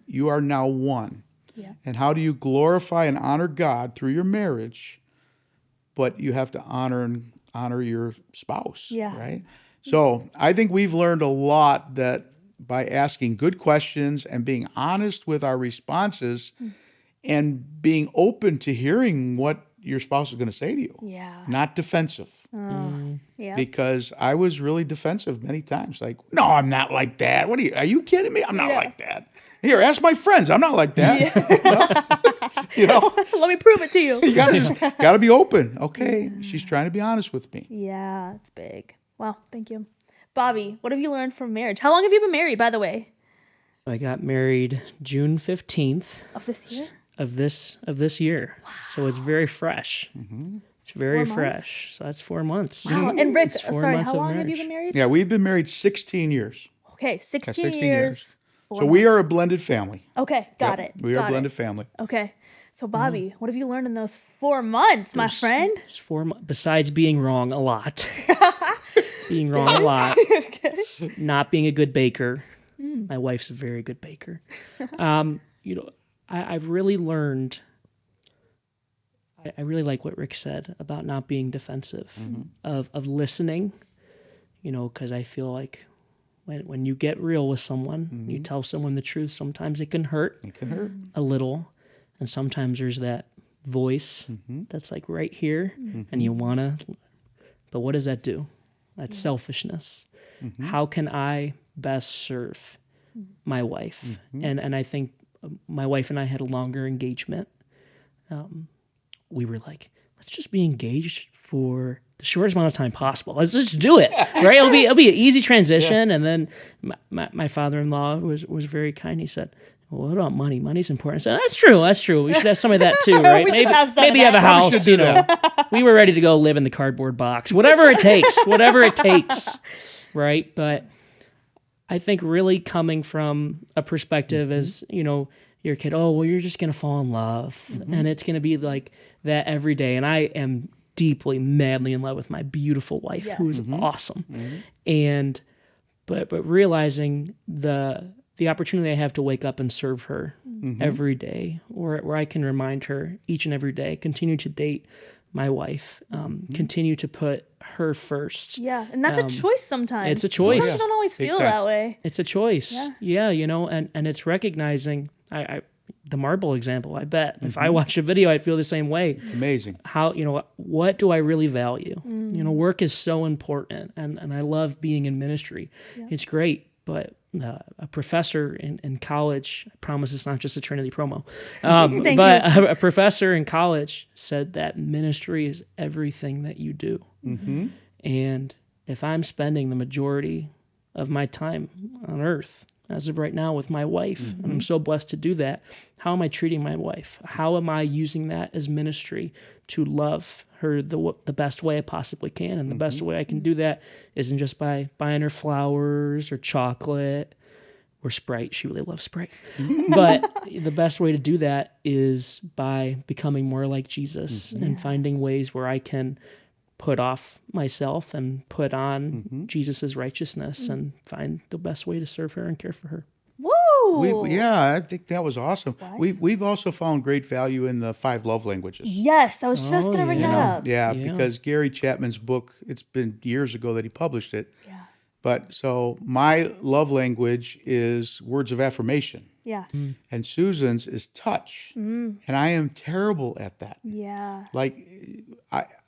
S2: You are now one.
S1: Yeah.
S2: And how do you glorify and honor God through your marriage? But you have to honor your spouse,
S1: Yeah.
S2: right? So I think we've learned a lot that by asking good questions and being honest with our responses and being open to hearing what your spouse is going to say to you.
S1: Yeah.
S2: Not defensive.
S1: Yeah.
S2: Because I was really defensive many times. Like, no, I'm not like that. Are you kidding me? I'm not like that. Here, ask my friends. I'm not like that.
S1: Let me prove it to you.
S2: You gotta be open. Okay, she's trying to be honest with me.
S1: Yeah, it's big. Wow, thank you. Bobby, what have you learned from marriage? How long have you been married, by the way?
S3: I got married June 15th
S1: Of this year?
S3: of this year. Wow. So it's very fresh. It's very
S1: 4 months?
S3: fresh. So that's 4 months.
S1: Wow. And Rick,
S3: It's 4
S1: sorry,
S3: months
S1: how
S3: of
S1: long have you
S3: marriage.
S1: been married?
S2: Yeah, we've been married 16 years.
S1: Okay, 16,
S2: 16
S1: years. 4
S2: So we
S1: months.
S2: are a blended family.
S1: Okay, got it.
S2: We are a
S1: got
S2: blended
S1: it.
S2: family.
S1: Okay. So Bobby, what have you learned in those 4 months, my friend?
S3: It's 4 months. Besides being wrong a lot. Being wrong a lot. Not being a good baker. My wife's a very good baker. I've really learned. I really like what Rick said about not being defensive, of listening. Because I feel like when you get real with someone, you tell someone the truth. Sometimes it can hurt.
S2: It can hurt.
S3: A little, and sometimes there's that voice that's like right here, and you wanna. But what does that do? That's selfishness. How can I best serve my wife? And I think my wife and I had a longer engagement. We were like, let's just be engaged for the shortest amount of time possible. Let's just do it, right? It'll be an easy transition. And then my father-in-law was very kind. He said, well, what about money? Money's important. I said, that's true. We should have some of that too, right?
S1: We should have some of
S3: maybe have a
S1: that.
S2: Probably
S3: house.
S2: should do that.
S3: We were ready to go live in the cardboard box. Whatever it takes, right? But I think really coming from a perspective as, you're a kid, oh, well, you're just going to fall in love. And it's going to be like that every day. And I am deeply, madly in love with my beautiful wife, who is awesome. And, but realizing the opportunity I have to wake up and serve her every day, or where I can remind her each and every day, continue to date my wife, continue to put her first.
S1: Yeah, and that's a choice sometimes.
S3: It's a choice.
S1: Sometimes you don't always feel that way.
S3: It's a choice.
S1: Yeah.
S3: And it's recognizing, the marble example, I bet. If I watch a video, I'd feel the same way.
S2: It's amazing.
S3: How, what do I really value? Work is so important, and I love being in ministry. Yeah. It's great, but a professor in college, I promise it's not just a Trinity promo, but a professor in college said that ministry is everything that you do. And if I'm spending the majority of my time on earth as of right now with my wife. And I'm so blessed to do that. How am I treating my wife? How am I using that as ministry to love her the best way I possibly can? And the best way I can do that isn't just by buying her flowers or chocolate or Sprite. She really loves Sprite. But the best way to do that is by becoming more like Jesus and finding ways where I can put off myself and put on Jesus's righteousness and find the best way to serve her and care for her.
S1: Woo!
S2: Yeah, I think that was awesome.
S1: Wise.
S2: We've also found great value in the 5 love languages.
S1: Yes, I was just going to bring
S3: yeah.
S1: that up.
S2: Yeah,
S3: Yeah.
S2: because Gary Chapman's book, it's been years ago that he published it.
S1: Yeah.
S2: But so my love language is words of affirmation,
S1: Yeah.
S2: and Susan's is touch. And I am terrible at that.
S1: Yeah.
S2: Like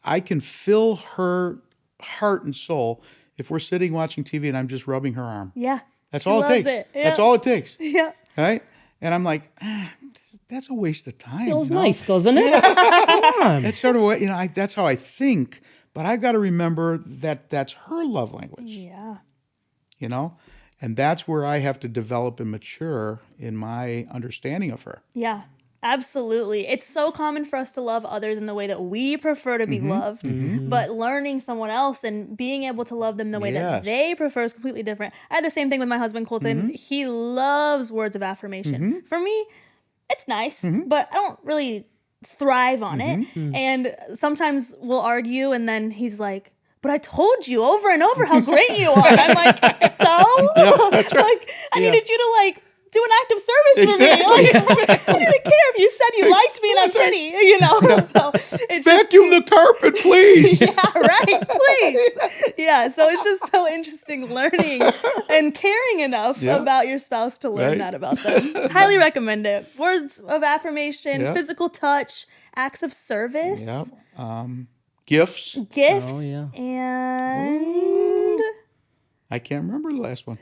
S2: I can fill her heart and soul if we're sitting watching TV and I'm just rubbing her arm.
S1: Yeah.
S2: That's
S1: She
S2: all it
S1: loves
S2: takes.
S1: it. Yeah.
S2: That's all it takes.
S1: Yeah.
S2: Right? And I'm like, that's a waste of time.
S3: Feels
S2: you know?
S3: nice, doesn't it? Come on.
S2: That's sort of what, that's how I think. But I've got to remember that that's her love language,
S1: Yeah.
S2: And that's where I have to develop and mature in my understanding of her.
S1: Yeah. Absolutely. It's so common for us to love others in the way that we prefer to be loved, but learning someone else and being able to love them the way that
S2: Yes.
S1: they prefer is completely different. I had the same thing with my husband, Colton. He loves words of affirmation. For me, it's nice, but I don't really thrive on it. And sometimes we'll argue and then he's like, but I told you over and over how great you are. And I'm like, so?
S2: That's right.
S1: Like, I needed you to do an act of service for me. Like, I didn't care if you said you liked me and I'm pretty, So it's just,
S2: Vacuum the carpet, please.
S1: yeah, right, please. Yeah, so it's just so interesting learning and caring enough
S2: Yeah.
S1: about your spouse to learn
S2: Right.
S1: that about them. Highly recommend it. Words of affirmation,
S2: Yeah.
S1: physical touch, acts of service,
S2: Yep. Gifts.
S1: gifts,
S3: Oh, yeah.
S1: and
S2: I can't remember the last one.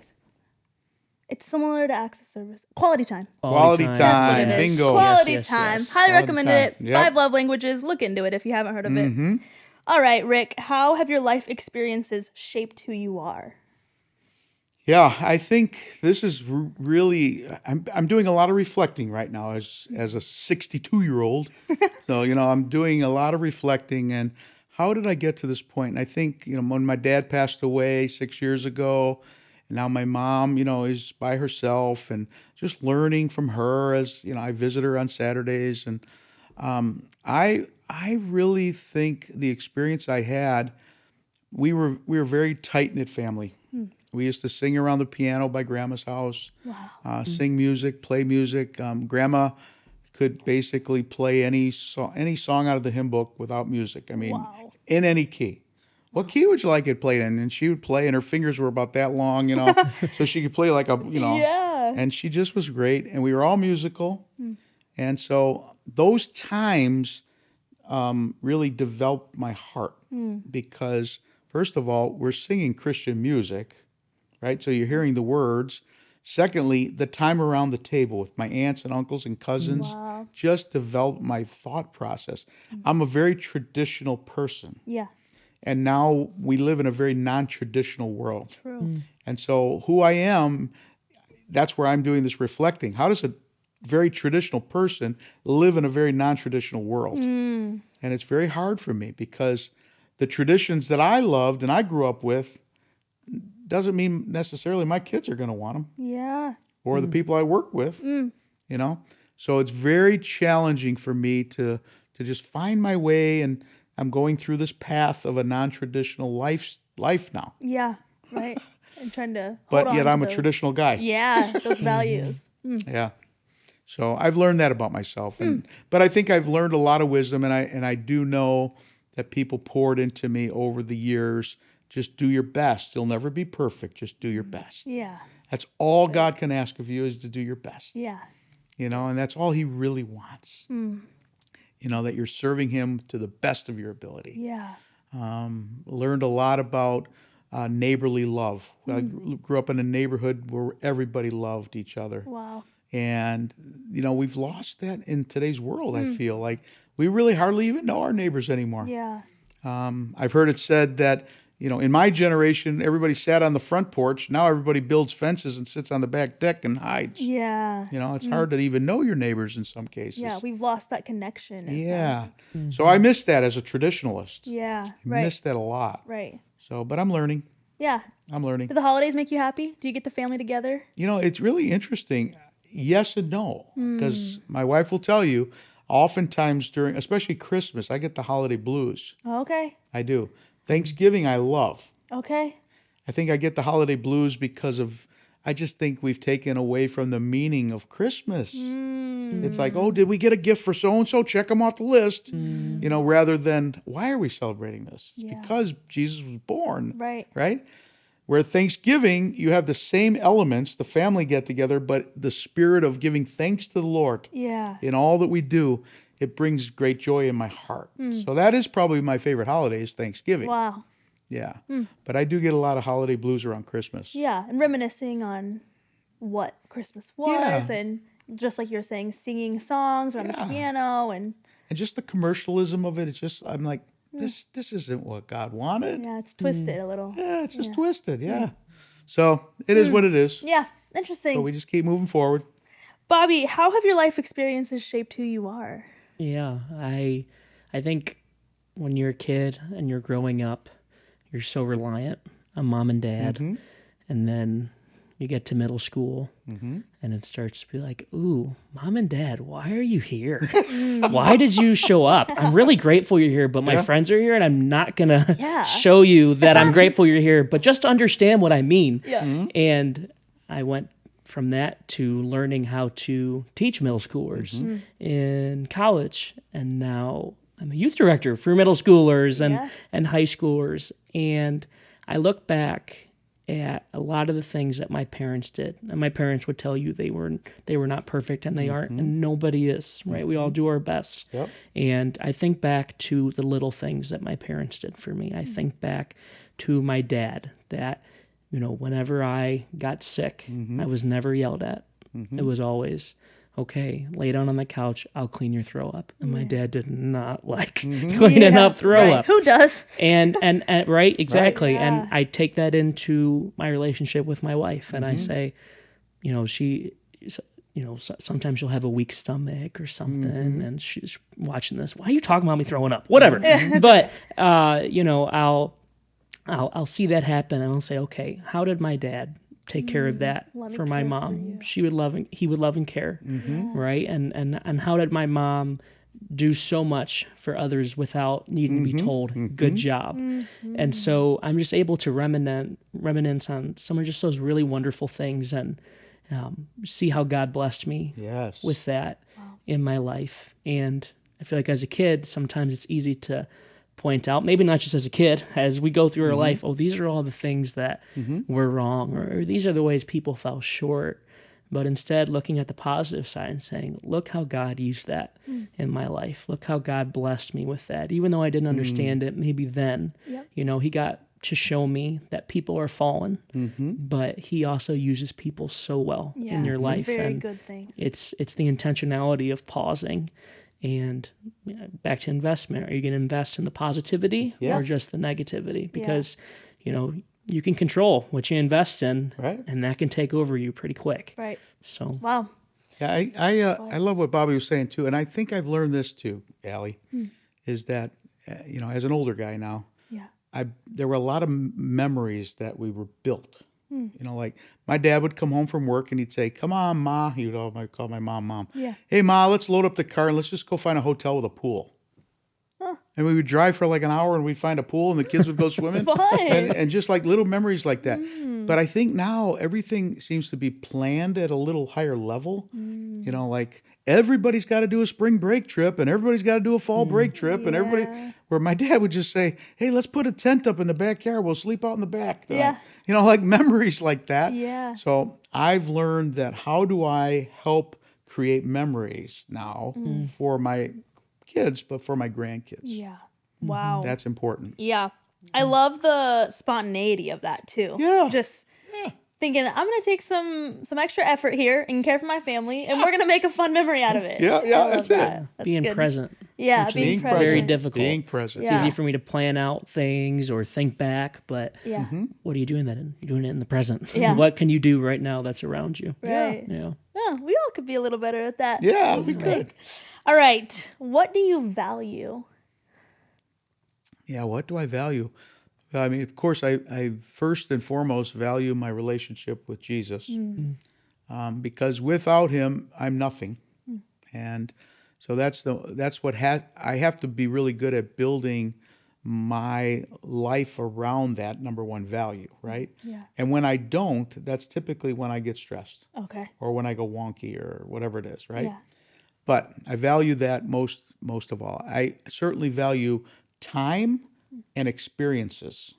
S1: it's similar to acts of service. Quality time.
S2: Quality time.
S1: That's what it is.
S2: Bingo.
S1: Quality
S3: Yes, yes,
S1: time.
S3: yes.
S1: Highly
S2: Quality
S1: recommend
S2: time.
S1: it.
S2: Yep.
S1: 5 love languages. Look into it if you haven't heard of it.
S2: Mm-hmm.
S1: All right, Rick, how have your life experiences shaped who you are?
S2: Yeah, I think this is really. I'm doing a lot of reflecting right now as a 62-year-old. So I'm doing a lot of reflecting and how did I get to this point? And I think when my dad passed away 6 years ago, and now my mom is by herself and just learning from her as I visit her on Saturdays and I really think the experience I had. We were a very tight-knit family. We used to sing around the piano by Grandma's house, sing music, play music. Grandma could basically play any song out of the hymn book without music. I mean,
S1: Wow.
S2: in any key. What key would you like it played in? And she would play, and her fingers were about that long, so she could play like
S1: Yeah.
S2: And she just was great, and we were all musical. And so those times really developed my heart because, first of all, we're singing Christian music, right? So you're hearing the words. Secondly, the time around the table with my aunts and uncles and cousins
S1: Wow.
S2: just developed my thought process. I'm a very traditional person.
S1: Yeah.
S2: And now we live in a very non-traditional world.
S1: True.
S2: And so who I am, that's where I'm doing this reflecting. How does a very traditional person live in a very non-traditional world? And it's very hard for me because the traditions that I loved and I grew up with doesn't mean necessarily my kids are going to want them
S1: Yeah.
S2: or the people I work with, So it's very challenging for me to just find my way, and I'm going through this path of a non-traditional life now.
S1: Yeah. Right. I'm trying to
S2: But
S1: hold
S2: yet
S1: on
S2: I'm
S1: to
S2: a
S1: those.
S2: traditional guy.
S1: Yeah, those values.
S2: Yeah. So I've learned that about myself, but I think I've learned a lot of wisdom, and I do know that people poured into me over the years. Just do your best. You'll never be perfect. Just do your best.
S1: Yeah.
S2: That's all God can ask of you is to do your best.
S1: Yeah.
S2: And that's all He really wants. That you're serving Him to the best of your ability.
S1: Yeah.
S2: Learned a lot about neighborly love. I grew up in a neighborhood where everybody loved each other.
S1: Wow.
S2: And, we've lost that in today's world, I feel like. We really hardly even know our neighbors anymore.
S1: Yeah.
S2: I've heard it said that, in my generation, everybody sat on the front porch. Now everybody builds fences and sits on the back deck and hides.
S1: Yeah.
S2: It's hard to even know your neighbors in some cases.
S1: Yeah, we've lost that connection.
S2: Yeah. So I miss that as a traditionalist.
S1: Yeah,
S2: I
S1: right.
S2: miss that a lot.
S1: Right.
S2: So, but I'm learning.
S1: Yeah.
S2: I'm learning.
S1: Do the holidays make you happy? Do you get the family together?
S2: It's really interesting. Yes and no. Because my wife will tell you, oftentimes especially Christmas, I get the holiday blues.
S1: Okay.
S2: I do. Thanksgiving, I love.
S1: Okay.
S2: I think I get the holiday blues because I just think we've taken away from the meaning of Christmas. It's like, oh, did we get a gift for so-and-so? Check them off the list. Rather than, why are we celebrating this? It's because Jesus was born.
S1: Right.
S2: Right? Where Thanksgiving, you have the same elements, the family get together, but the spirit of giving thanks to the Lord in all that we do, it brings great joy in my heart. So that is probably my favorite holiday is Thanksgiving.
S1: Wow.
S2: Yeah. But I do get a lot of holiday blues around Christmas.
S1: Yeah, and reminiscing on what Christmas was, and just like you're saying, singing songs around the piano, and
S2: just the commercialism of it. It's just, I'm like, this isn't what God wanted.
S1: Yeah, it's twisted a little.
S2: Yeah, it's just twisted. Yeah. So it is what it is.
S1: Yeah, interesting.
S2: So we just keep moving forward.
S1: Bobby, how have your life experiences shaped who you are?
S3: Yeah, I think when you're a kid and you're growing up, you're so reliant on mom and dad, and then you get to middle school, and it starts to be like, ooh, mom and dad, why are you here? Why did you show up? I'm really grateful you're here, but my friends are here, and I'm not going to show you that I'm grateful you're here, but just to understand what I mean.
S1: Yeah.
S3: And I went from that to learning how to teach middle schoolers in college, and now I'm a youth director for middle schoolers and high schoolers. And I look back at a lot of the things that my parents did. And my parents would tell you they were not perfect, and they aren't, and nobody is, right? We all do our best. Yep. And I think back to the little things that my parents did for me. I think back to my dad, that, whenever I got sick, I was never yelled at. It was always, okay, lay down on the couch, I'll clean your throw up. And my dad did not like cleaning up throw up.
S1: Who does?
S3: And right, exactly.
S1: Right.
S3: And I take that into my relationship with my wife, and I say, sometimes she'll have a weak stomach or something, and she's watching this. Why are you talking about me throwing up? Whatever. But I'll see that happen, and I'll say, okay, how did my dad take care of that for my mom? He would love and care, right? And how did my mom do so much for others without needing to be told, good job? And so I'm just able to reminisce on some of just those really wonderful things, and see how God blessed me with that in my life. And I feel like as a kid, sometimes it's easy to point out, maybe not just as a kid, as we go through our life, oh, these are all the things that were wrong, or these are the ways people fell short. But instead, looking at the positive side and saying, look how God used that in my life. Look how God blessed me with that. Even though I didn't understand it, maybe then, he got to show me that people are fallen, but he also uses people so well in your life.
S1: Very
S3: and
S1: good things.
S3: It's the intentionality of pausing. And back to investment. Are you going to invest in the positivity or just the negativity? Because, you can control what you invest in, and that can take over you pretty quick. Right. So.
S1: Wow.
S2: Yeah, I love what Bobby was saying too, and I think I've learned this too, Allie, is that as an older guy now, there were a lot of memories that we were built. Like my dad would come home from work and he'd say, "Come on, Ma." He would always call my mom. Yeah. "Hey, Ma, let's load up the car and let's just go find a hotel with a pool." And we would drive for like an hour and we'd find a pool and the kids would go swimming. and just like little memories like that. But I think now everything seems to be planned at a little higher level. Like everybody's got to do a spring break trip and everybody's got to do a fall break trip and everybody, where my dad would just say, "Hey, let's put a tent up in the backyard. We'll sleep out in the back." Like memories like that. Yeah. So I've learned that how do I help create memories now for my kids, but for my grandkids.
S1: Yeah. Wow.
S2: That's important.
S1: Yeah. I love the spontaneity of that too.
S2: Yeah.
S1: Just thinking, I'm going to take some extra effort here and care for my family, and we're going to make a fun memory out of it.
S2: That's it.
S3: Being
S1: good.
S3: present.
S1: Yeah,
S3: which
S1: being
S3: is
S1: present.
S3: very difficult.
S2: Being present.
S1: Yeah.
S3: It's easy for me to plan out things or think back, but
S1: Yeah.
S3: what are you doing that in? You're doing it in the present.
S1: Yeah.
S3: What can you do right now that's around you?
S1: Right.
S3: Yeah.
S1: Yeah, we all could be a little better at that.
S2: Yeah,
S1: That's
S2: we
S1: right.
S2: could.
S1: All right. What do you value?
S2: Yeah, what do I value? I mean, of course, I first and foremost value my relationship with Jesus, because without him, I'm nothing, and so that's what I have to be really good at building my life around that number one value, right?
S1: Yeah.
S2: And when I don't, that's typically when I get stressed
S1: Okay.
S2: or when I go wonky or whatever it is, right?
S1: Yeah.
S2: But I value that most of all. I certainly value time and experiences.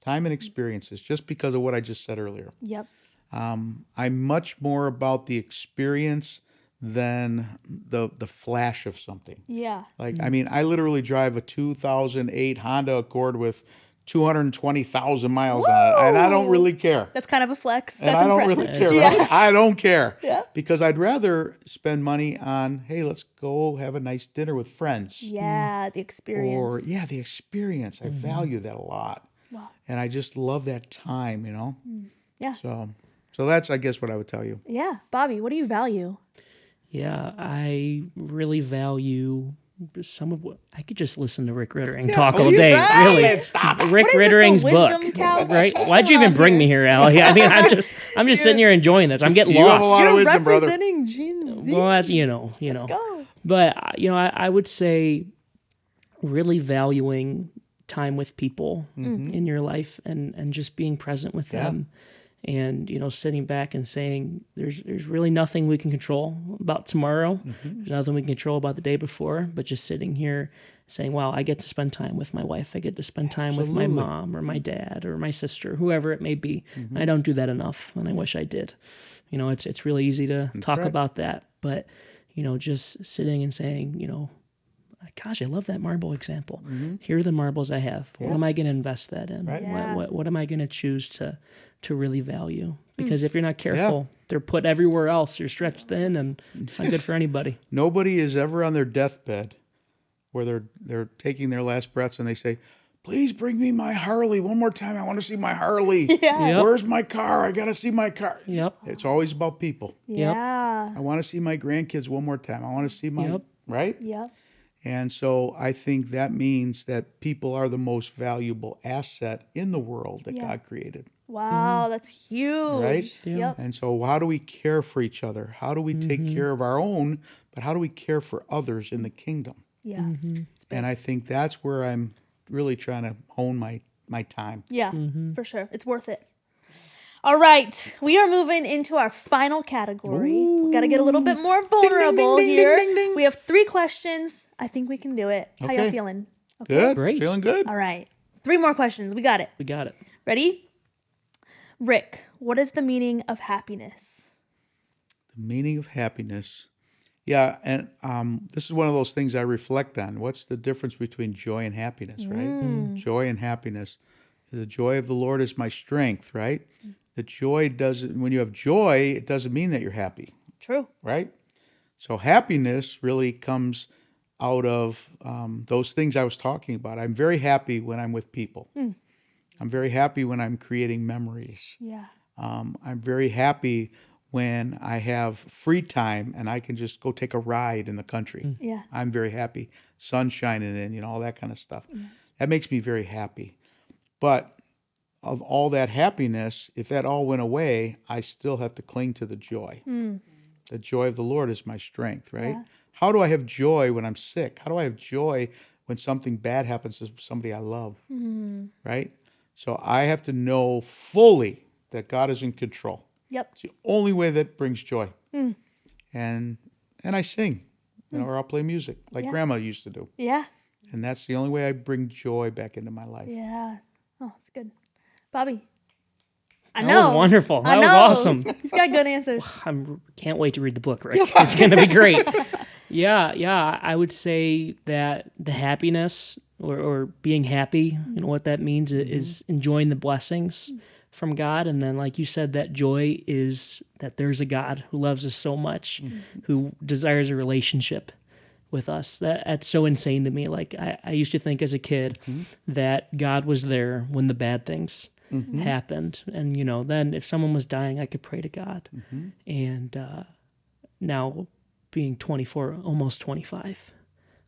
S2: Time and experiences, just because of what I just said earlier.
S1: Yep.
S2: I'm much more about the experience than the flash of something.
S1: Yeah.
S2: Like, I mean, I literally drive a 2008 Honda Accord with 220,000 miles on it, and I don't
S1: Whoa.
S2: really care.
S1: That's kind of a flex.
S2: And
S1: That's
S2: I don't
S1: impressive.
S2: really care,
S1: Yeah.
S2: right? I don't care.
S1: Yeah.
S2: Because I'd rather spend money on, hey, let's go have a nice dinner with friends.
S1: Yeah, the experience.
S2: Or, yeah, the experience. I value that a lot.
S1: Wow.
S2: And I just love that time, you know?
S1: Yeah.
S2: So that's, I guess, what I would tell you.
S1: Yeah. Bobby, what do you value?
S3: Yeah, I really value some of what I could just listen to Rick Riddering talk all day.
S1: right.
S3: Really,
S2: Stop it.
S3: Rick
S1: What is this, the
S3: Rittering's book,
S1: wisdom couch?
S3: right?
S1: What's
S3: Why'd you
S1: going
S3: even
S1: on
S3: bring
S1: here?
S3: me here, Allie? I mean, I'm just sitting here enjoying this. I'm getting
S2: You have a
S3: lost.
S2: lot of
S1: You're
S2: wisdom, brother.
S1: representing Gen Z.
S3: Well, that's you know.
S1: Go.
S3: But I would say really valuing time with people in your life and just being present with them, and sitting back and saying there's really nothing we can control about tomorrow. There's nothing we can control about the day before, but just sitting here saying, wow, I get to spend time with my wife. I get to spend time with my mom or my dad or my sister, whoever it may be. I don't do that enough, and I wish I did. It's really easy to talk
S2: right.
S3: about that, but just sitting and saying, gosh, I love that marble example. Here are the marbles I have. What am I going to invest that in?
S2: Right.
S1: Yeah.
S3: What am I going to choose to really value? Because if you're not careful, they're put everywhere else. You're stretched thin, and it's not good for anybody.
S2: Nobody is ever on their deathbed where they're taking their last breaths and they say, please bring me my Harley one more time. I want to see my Harley.
S1: Yeah.
S3: Yep.
S2: Where's my car? I got to see my car.
S3: Yep.
S2: It's always about people.
S1: Yeah.
S2: I want to see my grandkids one more time. I want to see my,
S3: Yep.
S2: right?
S1: Yep.
S2: And so I think that means that people are the most valuable asset in the world that God created.
S1: Wow, that's huge.
S2: Right?
S3: Yeah.
S1: Yep.
S2: And so how do we care for each other? How do we take care of our own, but how do we care for others in the kingdom?
S1: Yeah. It's big.
S2: And I think that's where I'm really trying to hone my time.
S1: Yeah, for sure. It's worth it. All right. We are moving into our final category. We got to get a little bit more vulnerable here. We have 3 questions. I think we can do it. How y'all
S2: Okay.
S1: feeling?
S2: Good?
S3: Great.
S2: Feeling good?
S1: All right. 3 more questions. We got it.
S3: We got it.
S1: Ready? Rick, what is the meaning of happiness?
S2: The meaning of happiness. Yeah, and this is one of those things I reflect on. What's the difference between joy and happiness, right? Joy and happiness. The joy of the Lord is my strength, right? The joy doesn't, when you have joy, it doesn't mean that you're happy,
S1: True.
S2: right? So happiness really comes out of those things I was talking about. I'm very happy when I'm with people. I'm very happy when I'm creating memories.
S1: Yeah.
S2: I'm very happy when I have free time and I can just go take a ride in the country.
S1: Yeah.
S2: I'm very happy. Sun shining in, all that kind of stuff. That makes me very happy. But of all that happiness, if that all went away, I still have to cling to the joy. The joy of the Lord is my strength, right?
S1: Yeah.
S2: How do I have joy when I'm sick? How do I have joy when something bad happens to somebody I love, right? So I have to know fully that God is in control.
S1: Yep.
S2: It's the only way that brings joy. And I sing, or I'll play music like Grandma used to do.
S1: Yeah.
S2: And that's the only way I bring joy back into my life.
S1: Yeah. Oh, that's good. Bobby. I
S3: That
S1: know.
S3: was wonderful.
S1: I
S3: That was
S1: know.
S3: awesome.
S1: He's got good answers.
S3: Can't wait to read the book, Rick. It's going to be great. Yeah. I would say that the happiness or being happy, what that means is enjoying the blessings from God. And then, like you said, that joy is that there's a God who loves us so much, who desires a relationship with us. That's so insane to me. Like I used to think as a kid that God was there when the bad things happened. And, then if someone was dying, I could pray to God. And now being 24, almost 25,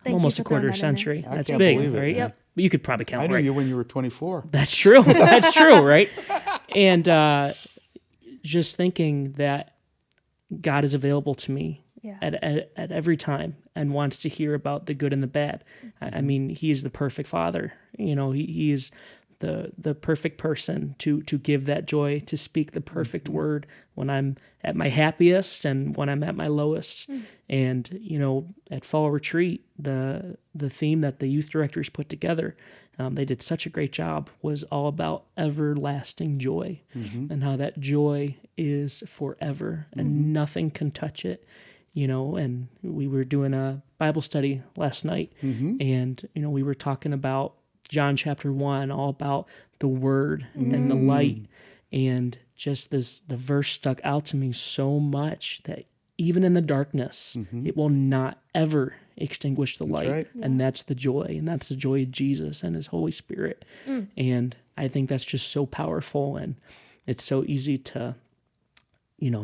S3: almost a quarter century.
S2: I
S3: That's
S2: can't
S3: big,
S2: believe it,
S3: right?
S2: yeah.
S3: Yep. But you could probably count,
S2: I knew
S3: right?
S2: you when you were 24.
S3: That's true. That's true, right? And just thinking that God is available to me at every time and wants to hear about the good and the bad. I mean, he is the perfect father. He is the perfect person to give that joy, to speak the perfect word when I'm at my happiest and when I'm at my lowest. And, at fall retreat, the theme that the youth directors put together, they did such a great job, was all about everlasting joy and how that joy is forever and nothing can touch it. And we were doing a Bible study last night and, we were talking about John chapter 1, all about the word and the light. And just the verse stuck out to me so much that even in the darkness, it will not ever extinguish the light.
S2: right.
S3: And that's the joy. And that's the joy of Jesus and his Holy Spirit. And I think that's just so powerful. And it's so easy to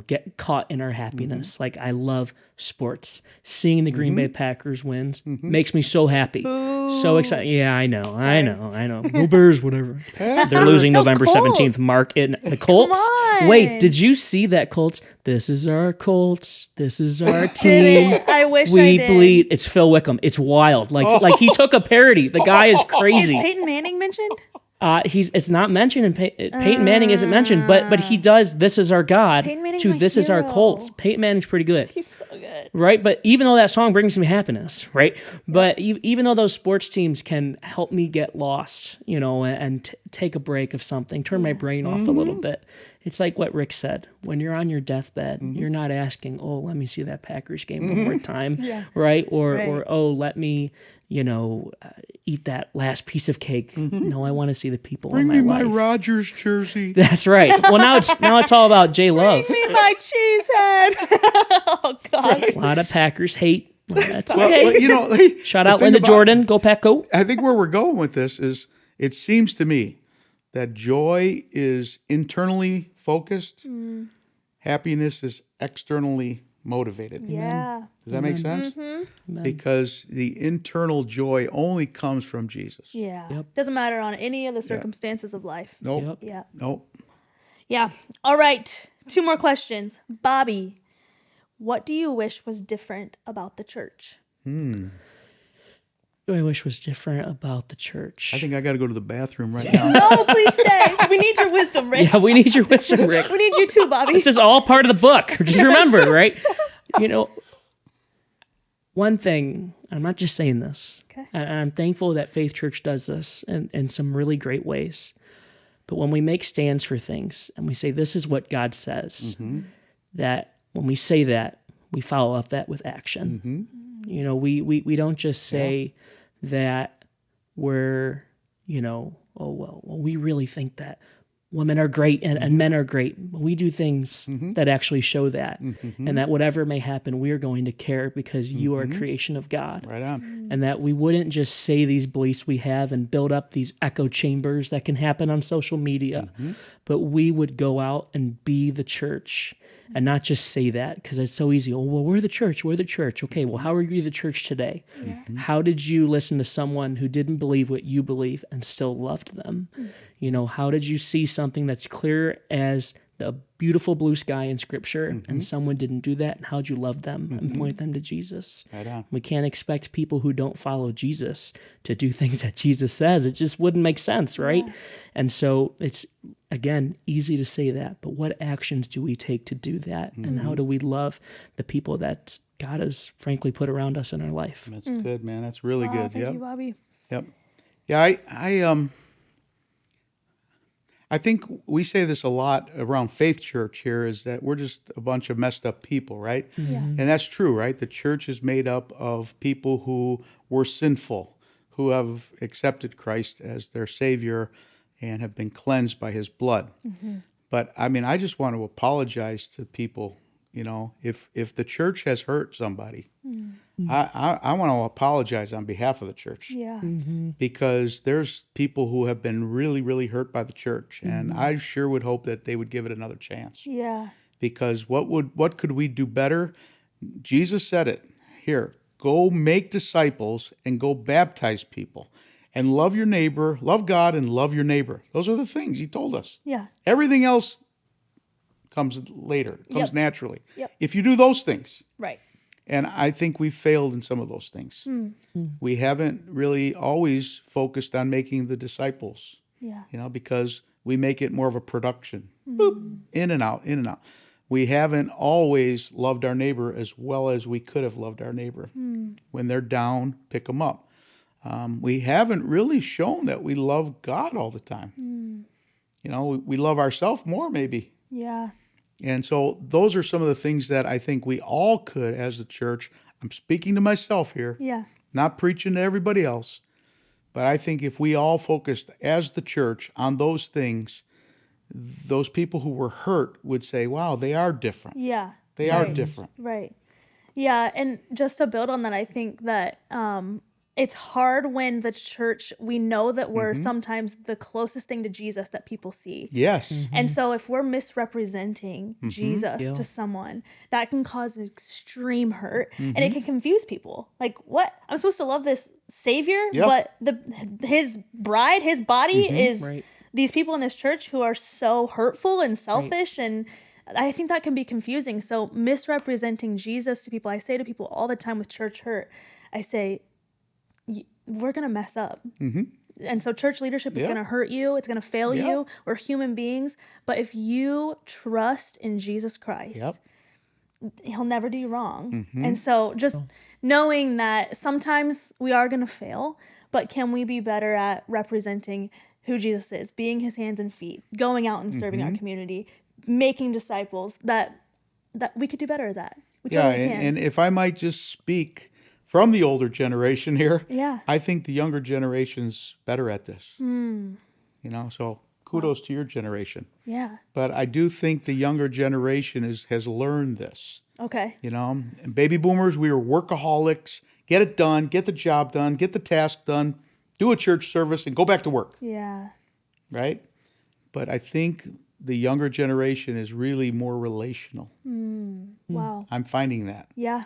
S3: get caught in our happiness. Like, I love sports. Seeing the Green Bay Packers wins makes me so happy. So excited. Yeah, I know. Go Bears, whatever. They're losing November
S1: Colts.
S3: 17th. Mark it. The Colts?
S1: on.
S3: Wait, did you see that Colts? This is our Colts. This is our team.
S1: I wish I
S3: We
S1: did.
S3: bleed. It's Phil Wickham. It's wild. Like he took a parody. The guy is
S1: Is
S3: crazy.
S1: Peyton Manning mentioned?
S3: It's not mentioned in Peyton Manning isn't mentioned, but he does. This is our God.
S1: Peyton Manning's
S3: To
S1: my
S3: this is our
S1: hero.
S3: Colts. Peyton Manning's pretty good,
S1: He's so good.
S3: right? But even though that song brings me happiness, right? But even though those sports teams can help me get lost, and take a break of something, turn my brain off a little bit. It's like what Rick said. When you're on your deathbed, you're not asking, "Oh, let me see that Packers game one more time," right? Or "Oh, let me." Eat that last piece of cake. No, I want to see the people
S2: Bring
S3: in
S2: me
S3: my
S2: my
S3: life.
S2: Rodgers jersey.
S3: That's right. Well, now it's all about J Love.
S1: Bring me my cheese head. Oh gosh.
S3: A lot of Packers hate. That's
S2: Well,
S3: okay. Shout out
S2: the thing
S3: Linda
S2: about-
S3: Jordan. Go Pack, go.
S2: I think where we're going with this is, it seems to me that joy is internally focused, happiness is externally motivated.
S1: Yeah.
S2: Does that make sense? Because the internal joy only comes from Jesus.
S1: Yeah.
S3: Yep.
S1: Doesn't matter on any of the circumstances of life.
S2: Nope.
S3: Yep.
S1: Yeah.
S2: Nope.
S1: Yeah. All right. 2 more questions. Bobby, what do you wish was different about the church?
S3: What do I wish was different about the church?
S2: I think I got to go to the bathroom right now.
S1: No, please stay. We need your wisdom, Rick.
S3: Yeah, we need your wisdom, Rick.
S1: We need you too, Bobby.
S3: This is all part of the book. Just remember, right? One thing, I'm not just saying this,
S1: Okay.
S3: and I'm thankful that Faith Church does this in some really great ways. But when we make stands for things and we say, this is what God says, that when we say that, we follow up that with action. We don't just say that we're, we really think that women are great and men are great. We do things that actually show that. And that whatever may happen, we are going to care because you are a creation of God.
S2: Right on.
S3: And that we wouldn't just say these beliefs we have and build up these echo chambers that can happen on social media, but we would go out and be the church and not just say that, because it's so easy. Oh, well, we're the church. We're the church. Okay, well, how are you the church today? How did you listen to someone who didn't believe what you believe and still loved them? How did you see something that's clear as the beautiful blue sky in Scripture and someone didn't do that? And how'd you love them and point them to Jesus?
S2: Right on.
S3: We can't expect people who don't follow Jesus to do things that Jesus says. It just wouldn't make sense, right? And so it's, again, easy to say that, but what actions do we take to do that? And how do we love the people that God has frankly put around us in our life?
S2: That's good, man. That's really good.
S1: Thank
S2: Yep.
S1: you, Bobby.
S2: Yep. Yeah, I think we say this a lot around Faith Church here, is that we're just a bunch of messed up people, right? And that's true, right? The church is made up of people who were sinful, who have accepted Christ as their Savior and have been cleansed by His blood. But I just want to apologize to people. If the church has hurt somebody, I want to apologize on behalf of the church.
S1: Yeah.
S2: Because there's people who have been really, really hurt by the church, and I sure would hope that they would give it another chance.
S1: Yeah.
S2: Because what could we do better? Jesus said it. Here, go make disciples and go baptize people, and love your neighbor, love God, and love your neighbor. Those are the things he told us.
S1: Yeah.
S2: Everything else comes later, comes naturally.
S1: Yep.
S2: If you do those things.
S1: Right.
S2: And I think we've failed in some of those things. We haven't really always focused on making the disciples,
S1: Yeah.
S2: because we make it more of a production. Boop, in and out, in and out. We haven't always loved our neighbor as well as we could have loved our neighbor. When they're down, pick them up. We haven't really shown that we love God all the time. We love ourselves more maybe.
S1: Yeah.
S2: And so those are some of the things that I think we all could as the church. I'm speaking to myself here,
S1: Yeah.
S2: not preaching to everybody else. But I think if we all focused as the church on those things, those people who were hurt would say, wow, they are different.
S1: Yeah.
S2: They are different.
S1: Right. Yeah. And just to build on that, I think that it's hard when the church, we know that we're sometimes the closest thing to Jesus that people see.
S2: Yes.
S1: And so if we're misrepresenting Jesus to someone, that can cause extreme hurt and it can confuse people. Like, what? I'm supposed to love this savior, but his bride, his body is these people in this church who are so hurtful and selfish. And I think that can be confusing. So misrepresenting Jesus to people, I say to people all the time with church hurt, I say, we're going to mess up. And so church leadership is going to hurt you. It's going to fail you. We're human beings. But if you trust in Jesus Christ, he'll never do you wrong. And so just knowing that sometimes we are going to fail, but can we be better at representing who Jesus is, being his hands and feet, going out and serving our community, making disciples, that we could do better at that. We totally can.
S2: And if I might just speak from the older generation here, I think the younger generation's better at this. So kudos to your generation.
S1: Yeah.
S2: But I do think the younger generation has learned this.
S1: Okay.
S2: And baby boomers, we were workaholics. Get it done, get the job done, get the task done, do a church service, and go back to work.
S1: Yeah.
S2: Right? But I think the younger generation is really more relational.
S1: Wow.
S2: I'm finding that.
S1: Yeah.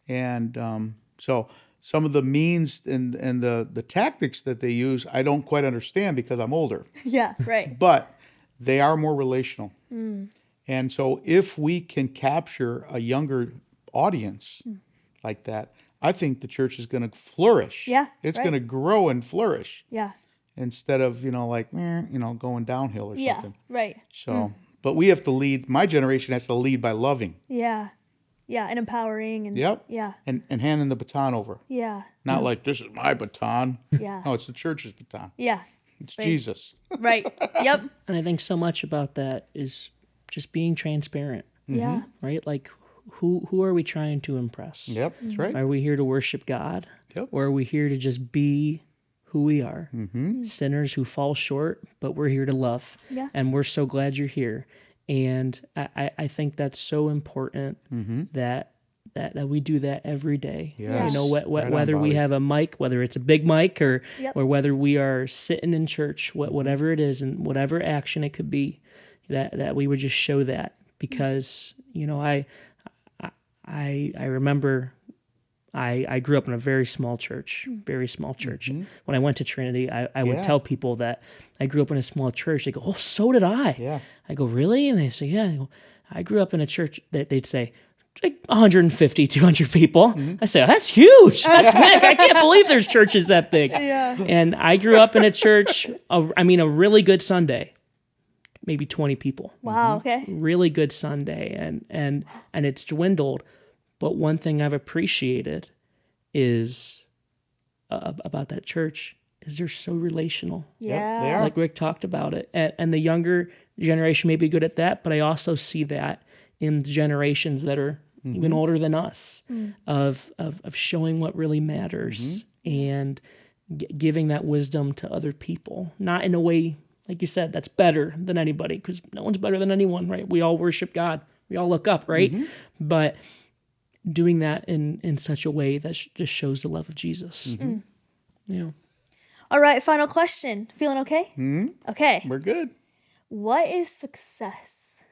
S2: And so some of the means and the tactics that they use, I don't quite understand because I'm older.
S1: Yeah, right.
S2: But they are more relational. And so if we can capture a younger audience like that, I think the church is going to flourish.
S1: Yeah,
S2: It's going to grow and flourish.
S1: Yeah.
S2: Instead of, going downhill or
S1: Yeah,
S2: something.
S1: right.
S2: So, but we have to lead, my generation has to lead by loving.
S1: Yeah. Yeah, and empowering. And yeah.
S2: And handing the baton over.
S1: Yeah.
S2: Not like, this is my baton.
S1: Yeah.
S2: No, it's the church's baton.
S1: Yeah.
S2: It's
S1: right.
S2: Jesus.
S1: Right. Yep.
S3: And I think so much about that is just being transparent,
S1: Yeah.
S3: right? Like, who are we trying to impress?
S2: Yep, that's right.
S3: Are we here to worship God?
S2: Yep.
S3: Or are we here to just be who we are? Sinners who fall short, but we're here to love.
S1: Yeah.
S3: And we're so glad you're here. And I think that's so important that we do that every day.
S2: Yes.
S3: Whether we have a mic, whether it's a big mic or whether we are sitting in church, whatever it is and whatever action it could be, that we would just show that. Because, I remember I grew up in a very small church. When I went to Trinity, I would tell people that I grew up in a small church. They go, oh, so did I.
S2: Yeah.
S3: I go, really? And they say, yeah. I go, I grew up in a church that they'd say, like 150, 200 people. I say, oh, that's huge. That's big. I can't believe there's churches that big.
S1: Yeah.
S3: And I grew up in a church, a really good Sunday, maybe 20 people.
S1: Wow. Okay.
S3: Really good Sunday. And it's dwindled. But one thing I've appreciated is about that church is they're so relational.
S1: Yeah.
S2: They are.
S3: Like Rick talked about it. And the younger generation may be good at that, but I also see that in the generations that are even older than us of showing what really matters and giving that wisdom to other people. Not in a way, like you said, that's better than anybody, because no one's better than anyone, right? We all worship God. We all look up, right? But doing that in such a way that just shows the love of Jesus.
S2: Mm-hmm.
S3: Yeah.
S1: All right, final question. Feeling okay?
S2: Hmm.
S1: Okay.
S2: We're good.
S1: What is success?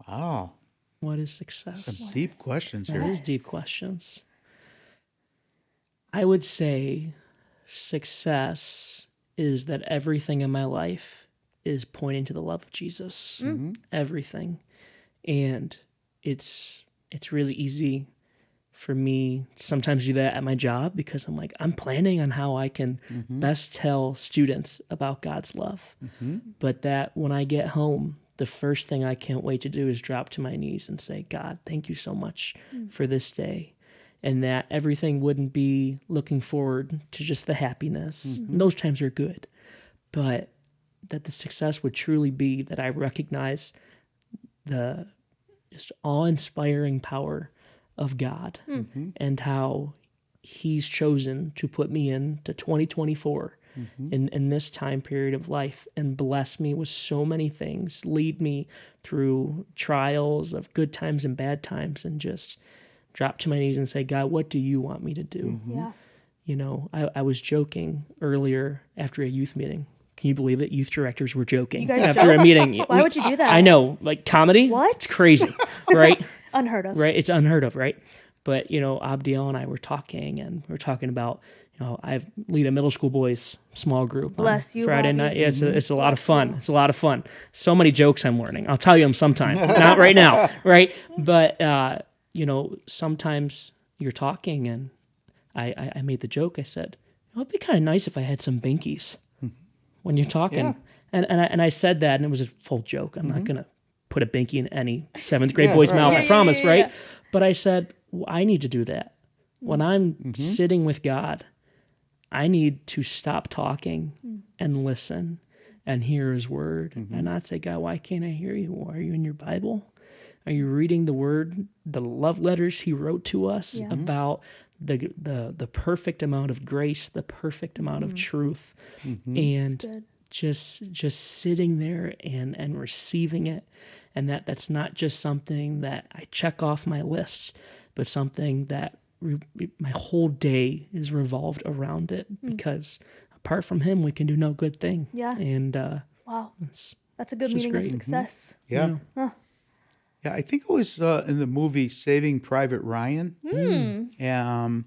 S2: Wow.
S3: What is success?
S2: Some deep questions
S3: That
S2: here.
S3: is deep questions. I would say success is that everything in my life is pointing to the love of Jesus. Everything. And it's really easy for me sometimes to do that at my job because I'm like, I'm planning on how I can best tell students about God's love. But that when I get home, the first thing I can't wait to do is drop to my knees and say, God, thank you so much for this day. And that everything wouldn't be looking forward to just the happiness. And those times are good. But that the success would truly be that I recognize the just awe-inspiring power of God and how he's chosen to put me into 2024 in this time period of life and bless me with so many things, lead me through trials of good times and bad times, and just drop to my knees and say, God, what do you want me to do?
S1: Yeah.
S3: You know, I was joking earlier after a youth meeting. Can you believe it? Youth directors were joking
S1: You guys
S3: after
S1: joke?
S3: a meeting.
S1: Why would you do that?
S3: I know, like comedy.
S1: What?
S3: It's crazy, right?
S1: Unheard of.
S3: Right? It's unheard of, right? But you know, Abdiel and I were talking, and we're talking about, you know, I lead a middle school boys small group.
S1: Bless
S3: on
S1: you,
S3: Friday
S1: Bobby.
S3: night. Yeah, it's a lot of fun. It's a lot of fun. So many jokes I'm learning. I'll tell you them sometime. Not right now, right? But you know, sometimes you're talking, and I made the joke. I said, "Oh, it'd be kind of nice if I had some binkies when you're talking."
S2: Yeah.
S3: And I said that, and it was a full joke. I'm not gonna put a binky in any seventh grade
S2: Yeah,
S3: boy's
S2: right.
S3: mouth.
S1: Yeah,
S3: I promise,
S1: yeah, yeah,
S3: right?
S1: yeah.
S3: But I said, well, I need to do that when I'm sitting with God. I need to stop talking and listen and hear His word, and not say, God, why can't I hear you? Are you in your Bible? Are you reading the word, the love letters He wrote to us
S1: Yeah.
S3: about the perfect amount of grace, the perfect amount of truth, and
S1: Good.
S3: just sitting there and receiving it, and that's not just something that I check off my list, but something that my whole day is revolved around it, because apart from Him, we can do no good thing.
S1: Yeah.
S3: And
S1: Wow.
S3: it's
S1: That's a good
S3: just
S1: meaning of
S3: great.
S1: success.
S2: Yeah.
S1: Huh.
S2: Yeah, I think it was in the movie Saving Private Ryan. And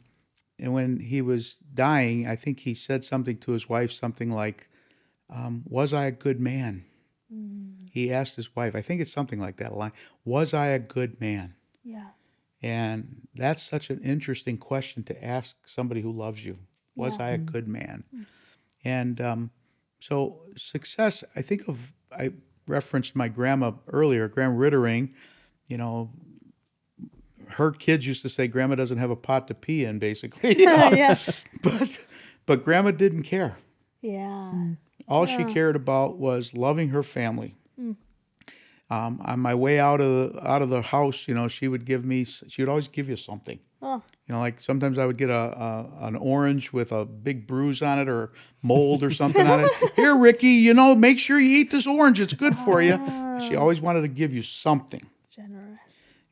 S2: when he was dying, I think he said something to his wife, something like, was I a good man? He asked his wife, I think it's something like that line, was I a good man?
S1: Yeah.
S2: And that's such an interesting question to ask somebody who loves you. Was
S1: Yeah.
S2: I a good man? And so success, I referenced my grandma earlier, Grandma Riddering. You know, her kids used to say Grandma doesn't have a pot to pee in, basically. You know?
S1: Yeah.
S2: But Grandma didn't care.
S1: Yeah.
S2: All she cared about was loving her family. On my way out of the house, you know, she would always give you something.
S1: Oh.
S2: You know, like sometimes I would get an orange with a big bruise on it or mold or something on it. Here, Ricky, you know, make sure you eat this orange. It's good for you. She always wanted to give you something,
S1: Generous.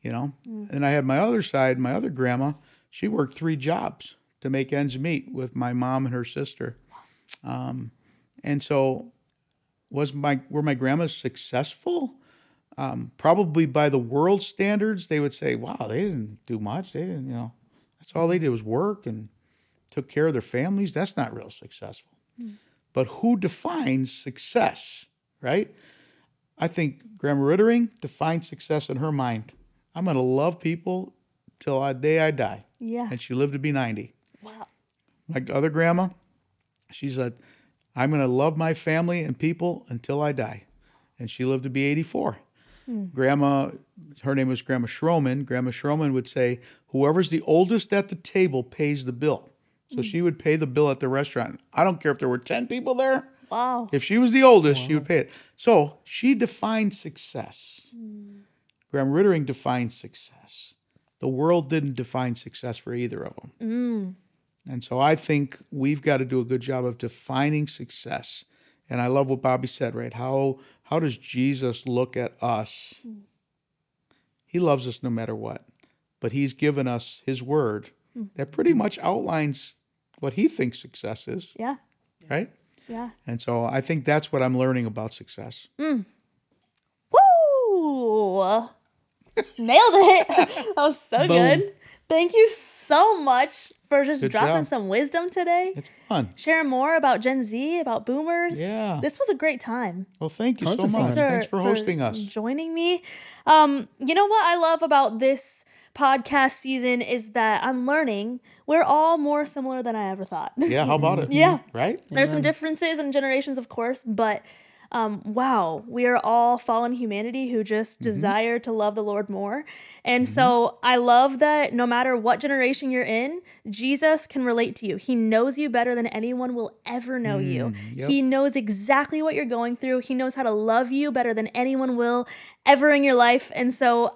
S2: you know. And I had my other side, my other grandma. She worked 3 jobs to make ends meet with my mom and her sister. And so were my grandmas successful? Probably by the world standards, they would say, wow, they didn't do much. They didn't, you know, that's all they did was work and took care of their families. That's not real successful. But who defines success, right? I think Grandma Riddering defined success in her mind. I'm going to love people till the day I die.
S1: Yeah.
S2: And she lived to be 90.
S1: Wow.
S2: My other grandma, she said, I'm going to love my family and people until I die. And she lived to be 84. Grandma, her name was Grandma Schroman. Grandma Schroman would say, whoever's the oldest at the table pays the bill. So she would pay the bill at the restaurant. I don't care if there were 10 people there.
S1: Wow.
S2: If she was the oldest, she would pay it. So she defined success. Graham Riddering defined success. The world didn't define success for either of them. And so I think we've got to do a good job of defining success. And I love what Bobby said, right? How does Jesus look at us? He loves us no matter what. but he's given us his word that pretty much outlines what he thinks success is,
S1: Yeah.
S2: right?
S1: Yeah.
S2: And so I think that's what I'm learning about success.
S1: Woo! Nailed it. That was so
S3: Boom.
S1: good. Thank you so much for just
S2: Good
S1: dropping
S2: job.
S1: some wisdom today.
S2: It's fun.
S1: Sharing more about Gen Z, about boomers.
S2: Yeah.
S1: This was a great time.
S2: Well, thank you
S3: Tons
S2: so
S3: of fun.
S2: much. Thanks for hosting us.
S1: Joining me. You know what I love about this podcast season is that I'm learning we're all more similar than I ever thought.
S2: Yeah, how about it?
S1: Yeah.
S2: Right?
S1: There's some differences in generations, of course, but wow, we are all fallen humanity who just desire to love the Lord more. And so I love that no matter what generation you're in, Jesus can relate to you. He knows you better than anyone will ever know you.
S2: Yep.
S1: He knows exactly what you're going through. He knows how to love you better than anyone will ever in your life. And so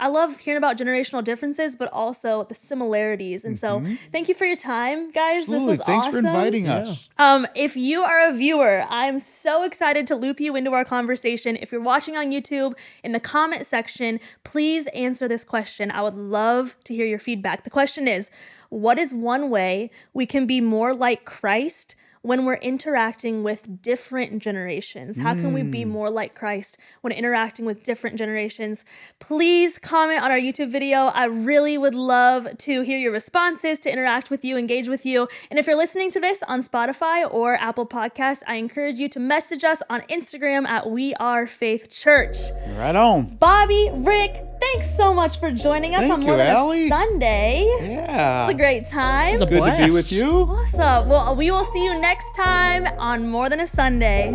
S1: I love hearing about generational differences, but also the similarities. And so thank you for your time, guys.
S2: Absolutely.
S1: This was
S2: Thanks
S1: awesome.
S2: for inviting us.
S1: If you are a viewer, I'm so excited to loop you into our conversation. If you're watching on YouTube, in the comment section, please answer this question. I would love to hear your feedback. The question is, what is one way we can be more like Christ when we're interacting with different generations? How can we be more like Christ when interacting with different generations? Please comment on our YouTube video. I really would love to hear your responses, to interact with you, engage with you. And if you're listening to this on Spotify or Apple Podcasts, I encourage you to message us on Instagram at We Are Faith Church.
S2: Right on.
S1: Bobby, Rick, thanks so much for joining us
S2: Thank
S1: on
S2: you,
S1: More Than
S2: Allie.
S1: a Sunday.
S2: Yeah.
S1: It's a great time.
S3: It's a
S2: Good to be
S3: blast.
S2: with you.
S1: Awesome. Well, we will see you next time on More Than a Sunday.